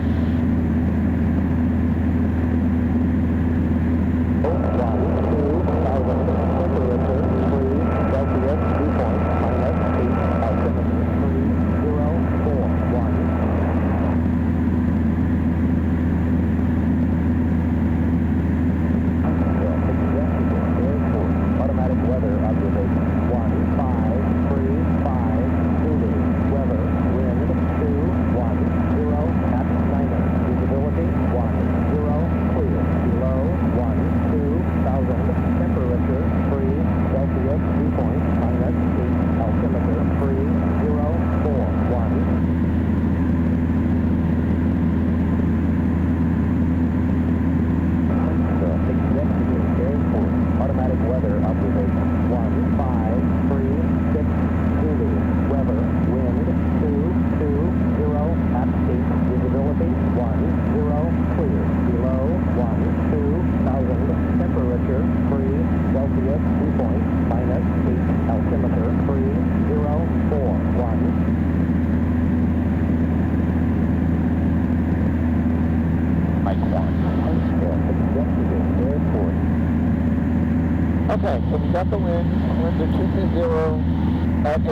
Okay, so we got the wind. Winds are 220 at 8.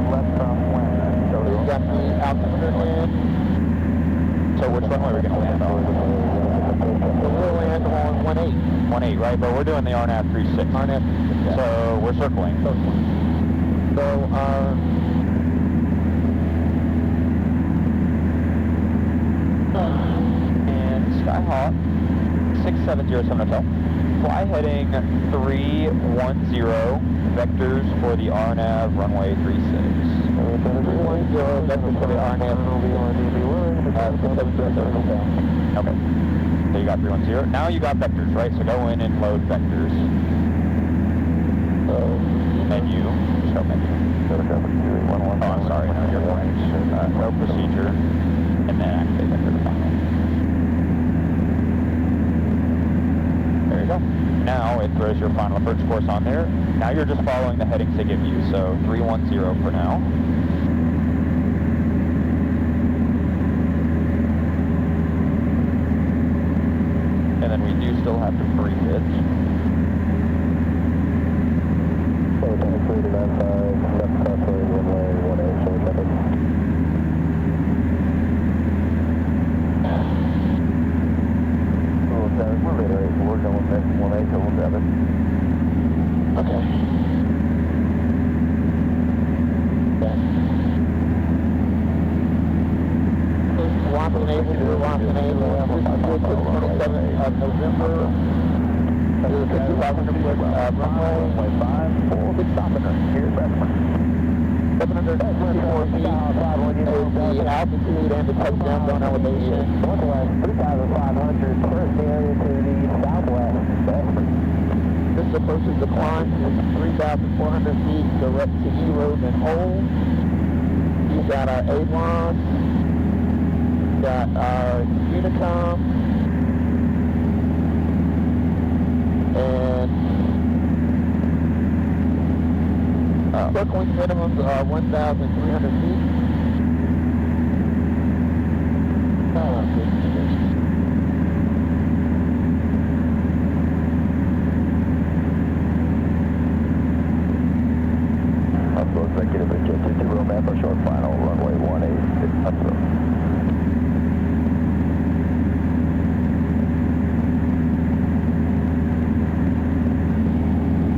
Left wind. So we got the altimeter in. So which runway are we going to land on? So we'll land on 18. 18, right? But we're doing the RNAV 36. RNAV 36, yeah. So we're circling. So and Skyhawk 6707 Hotel. Fly heading 310 vectors for the RNAV runway 36. 310 vectors for the RNAV. Okay. So you got 310. Now you got vectors, right? So go in and load vectors. So menu. Show menu. Oh, I'm sorry. No, you're right. No procedure. And then activate vector final. There you go. Now it throws your final approach course on there. Now you're just following the headings they give you. So 310 for now. then we do still have to brief it. So we're trying to clear to 95, left crossway, runway 18, short traffic. We're reiterating, we're going back to 18, total 7. Okay. Lock and able, we're locked and able. This is good to the 27th of November. This is 2,000 foot runway 54. Good stopping us. Here's Bessemer. 700 feet is the altitude and the touchdown zone elevation. Northwest 3,500, first area to the southwest. Bessemer. This approaches the climb is 3,400 feet direct to E-Road and Hole. You've got our ailerons. Got our Unicom and circling minimums are 1,300 feet. Upload executive at Jet 2 room map, a short final, runway 18, upload.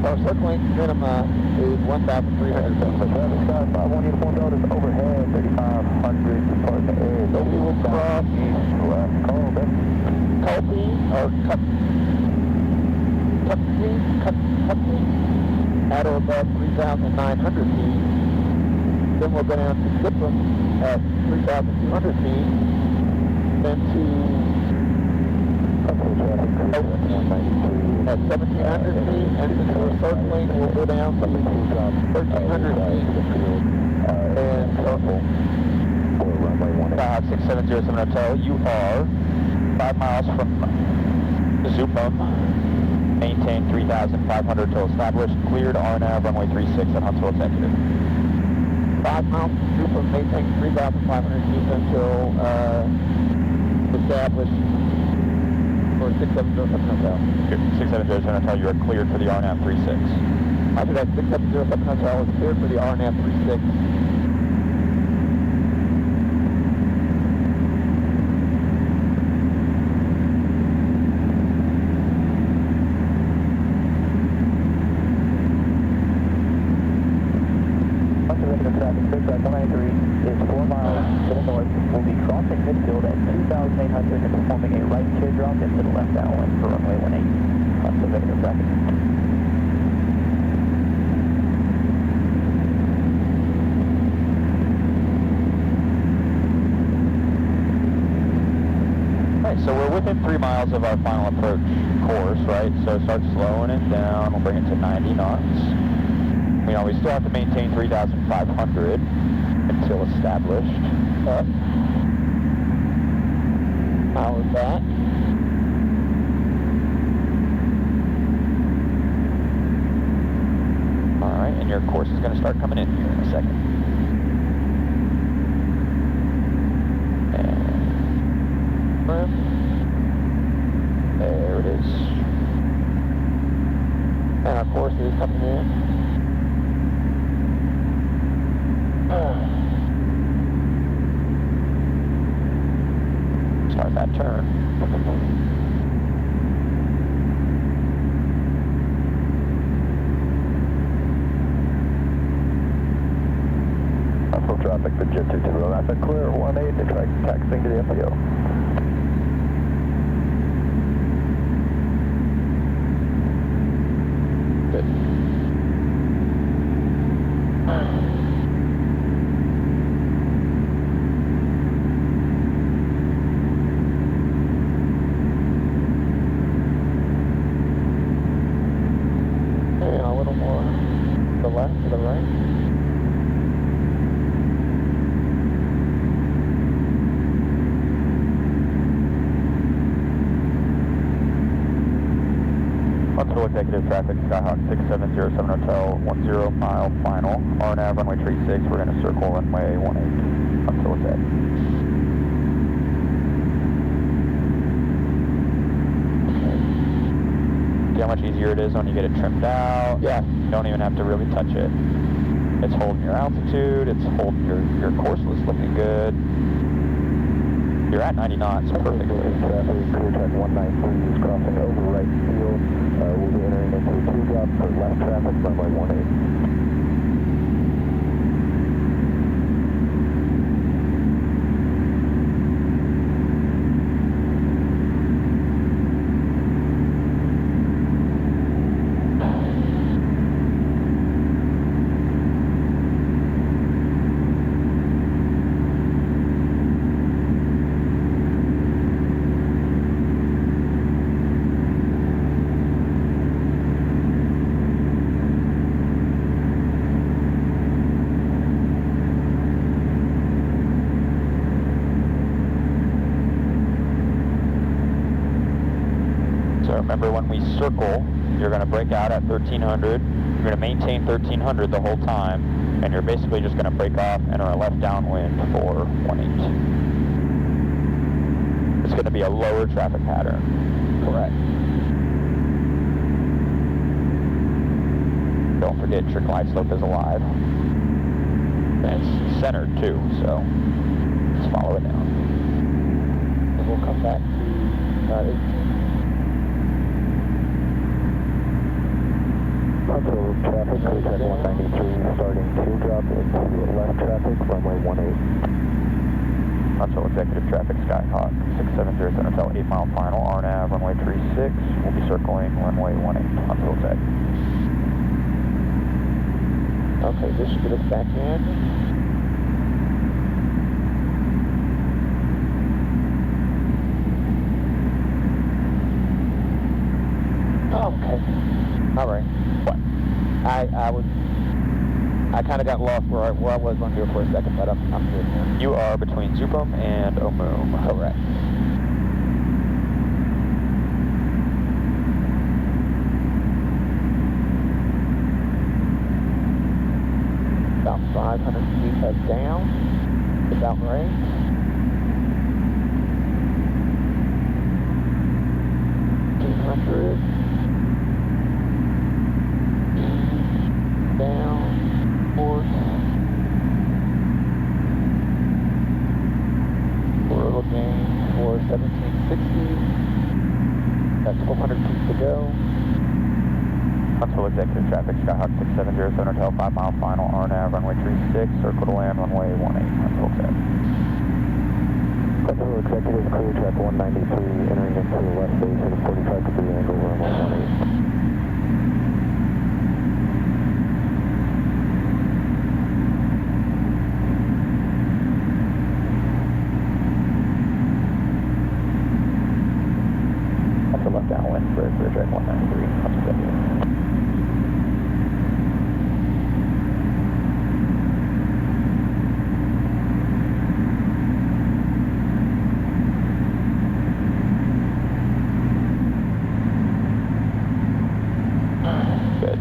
Our circling minima is 1,300 feet. I want you to point out it's overhead, 3,500 depart the air. So we will cross east, left, Colby, or Cutney, at or above 3,900 feet. Then we'll go down to Zippham at 3,200 feet. Then to at 1,700 feet, and since we're circling, we'll go down to 1,300 feet and circle. 5707 Hotel, you are 5 miles from Zupum. Maintain 3,500 till established. Cleared RNAV runway 36 at Huntsville Executive. 5 miles from Zupum, maintain 3,500 feet until established. 6707 Hotel. 6707 Hotel, you are cleared for the RNAV 36. After that, 6707 Hotel is cleared for the RNAV 36. After regular traffic, Bridgetrack 193 is 4 miles to the north. We'll be crossing midfield at 2,800 and performing a right teardrop into the left downwind for runway 18. After regular traffic. Alright, so we're within 3 miles of our final approach course, right? So start slowing it down, we'll bring it to 90 knots. You know, we still have to maintain 3,500 until established. How is that? Alright, and your course is going to start coming in here in a second. And there it is. And our course is coming in. Start that turn. Full traffic for Jet 2 rapid clear 18 to track taxiing to the FAO. Good. And a little more to the left, to the right. Huntsville Executive Traffic, Skyhawk 6707 Hotel, 10 mile final. RNAV runway 36, we're going to circle runway 18. Huntsville Executive. See how much easier it is when you get it trimmed out? Yeah. You don't even have to really touch it. It's holding your altitude, it's holding your course list looking good. You're at 90 knots perfectly. Traffic, clear track 193 is crossing over right field. We'll be entering into a teardrop for left traffic, runway 18. Remember, when we circle, you're going to break out at 1300. You're going to maintain 1300 the whole time, and you're basically just going to break off, enter a left downwind for 18. It's going to be a lower traffic pattern. Correct. Don't forget your glide slope is alive. And it's centered too, so just follow it down. And we'll come back to 18. Untitled Chapter, clear track 193, starting teardrop into left traffic, runway 18. Untitled Executive Traffic, Skyhawk 670 Hotel 8 mile final, RNAV runway 36. We'll be circling runway 18. Untitled Exec. Okay, this should get us back in. Okay. All right. What? I kind of got lost where I was on here for a second, but I'm good now. You are between Zupum and Omum. Correct. About 500 feet head down. About right. Down, course. We're looking for 1760. That's 400 feet to go. Untitled Executive Traffic, Skyhawk 670 Hotel 5 mile final, RNAV runway 36, circle to land runway 18. Untitled Exec. Untitled Executive, clear track 193, entering into the left base at a 45-degree angle, runway 18. Left downwind for clear track 193. Good.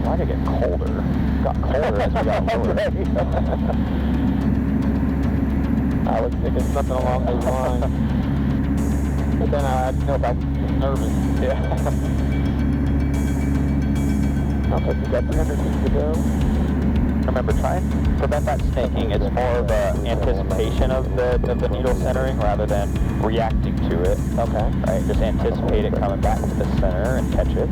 Why did it get colder? It got colder as we got lower. I was thinking something along those lines. But then I didn't know if I was just nervous. Yeah. Okay, we got 300 feet to go. Remember, try and prevent that snaking. It's more of an anticipation of the needle centering rather than reacting to it. Okay. Right? Just anticipate it coming back to the center and catch it.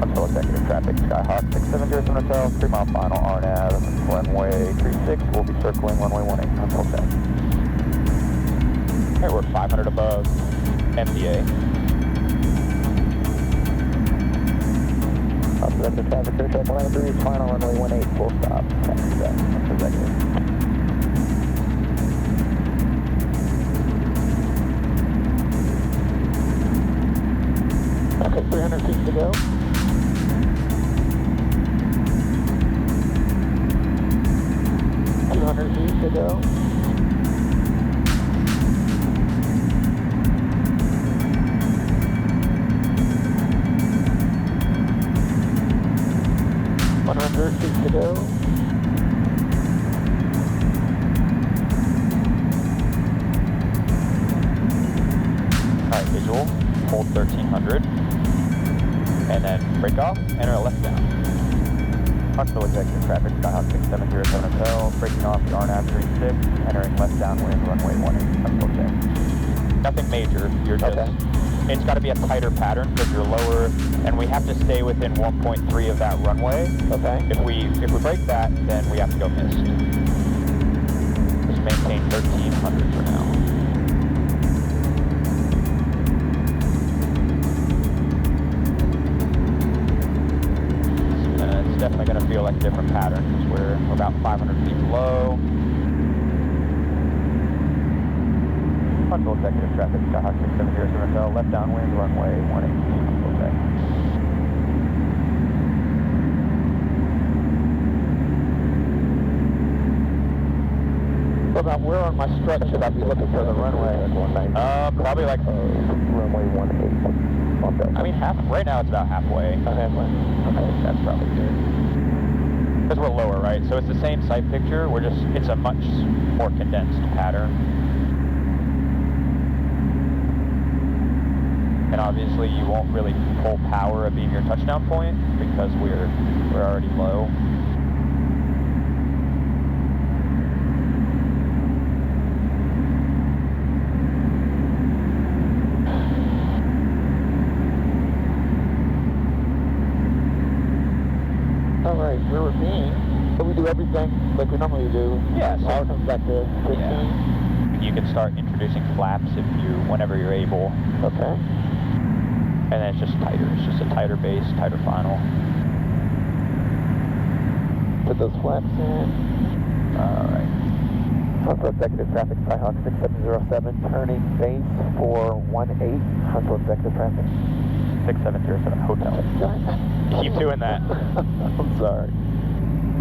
Untitled Executive Traffic, Skyhawk 670 Hotel 3 mile final, RNAV runway 36. We'll be circling runway 18. Untitled Exec. Alright, we're 500 above MDA. Untitled Traffic, clear track 193, final runway 18, full stop. Executive. Okay, 300 feet to go. To go. dirt is to go. Alright, visual, hold 1300, and then break off, enter a left down. Huntsville executive traffic, Skyhawk 6707 Hotel, breaking off the RNAV 36, entering left downwind, runway 18, Huntsville check. Nothing major, you're just, it's got to be a tighter pattern because you're lower, and we have to stay within 1.3 of that runway. Okay. If we break that, then we have to go missed. Just maintain 1300 for now. It's definitely going to feel like a different pattern because we're about 500 feet below. Huntsville executive traffic, Skyhawk 6707 Hotel, left downwind, runway 18, Huntsville check. So about where on my stretch should I be looking for the runway? Probably like runway 18. I mean, right now it's about halfway. Halfway. Okay, that's probably good. Because we're lower, right? So it's the same sight picture, it's a much more condensed pattern. And obviously you won't really pull power of being your touchdown point because we're already low. Alright, where we're being, so we do everything like we normally do. Yeah, so power comes back to 15. Yeah. You can start introducing flaps whenever you're able. Okay. And then it's just tighter. It's just a tighter base, tighter final. Put those flaps in. Alright. Huntsville executive traffic, Skyhawk 6707, turning base for 18, Huntsville executive traffic. 6707 Hotel. Keep doing that. I'm sorry.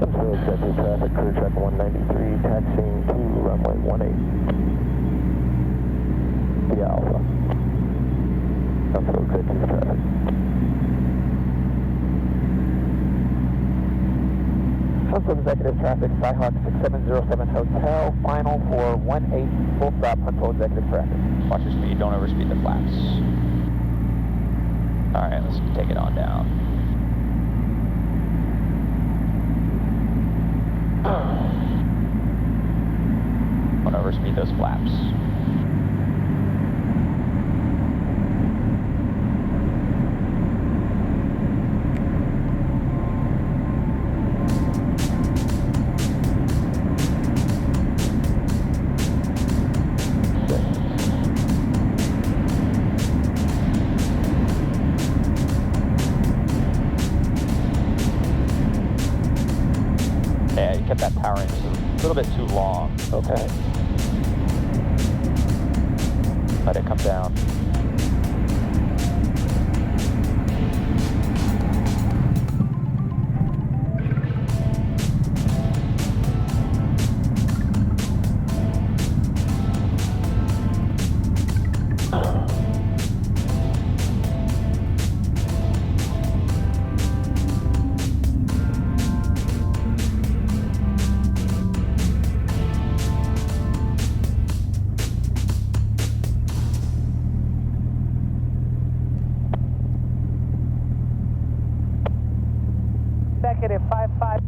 Huntsville executive traffic, clear track 193, taxiing to runway 18. The Alpha. Huntsville executive traffic. Huntsville executive traffic, Skyhawk 6707 Hotel, final for 18, full stop, Huntsville executive traffic. Watch your speed, don't overspeed the flaps. Alright, let's take it on down. Don't overspeed those flaps. Yeah, you kept that power in just a little bit too long. Okay. Let it come down. Executive 55,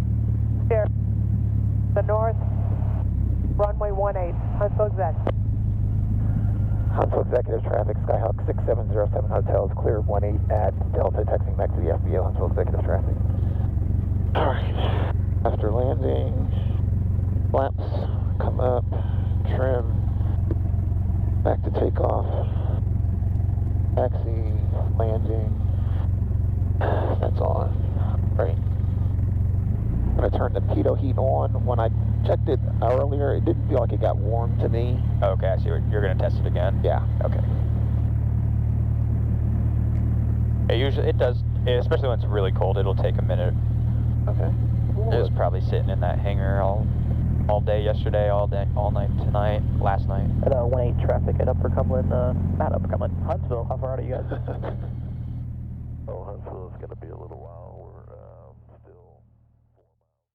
there, the north, runway 18, Huntsville exec. Huntsville executive traffic, Skyhawk 6707 Hotel is clear 18 at Delta, texting back to the FBO, Huntsville executive traffic. Alright, after landing, flaps, come up, trim, back to takeoff, taxi, landing, that's on, right. I'm going to turn the pitot heat on. When I checked it earlier, it didn't feel like it got warm to me. Okay, I see. You're going to test it again? Yeah. Okay. It does, especially when it's really cold, it'll take a minute. Okay. It was probably sitting in that hangar all day yesterday, all night tonight, last night. At 18 traffic at Upper Cumberland, not Upper Cumberland, Huntsville. How far out are you guys?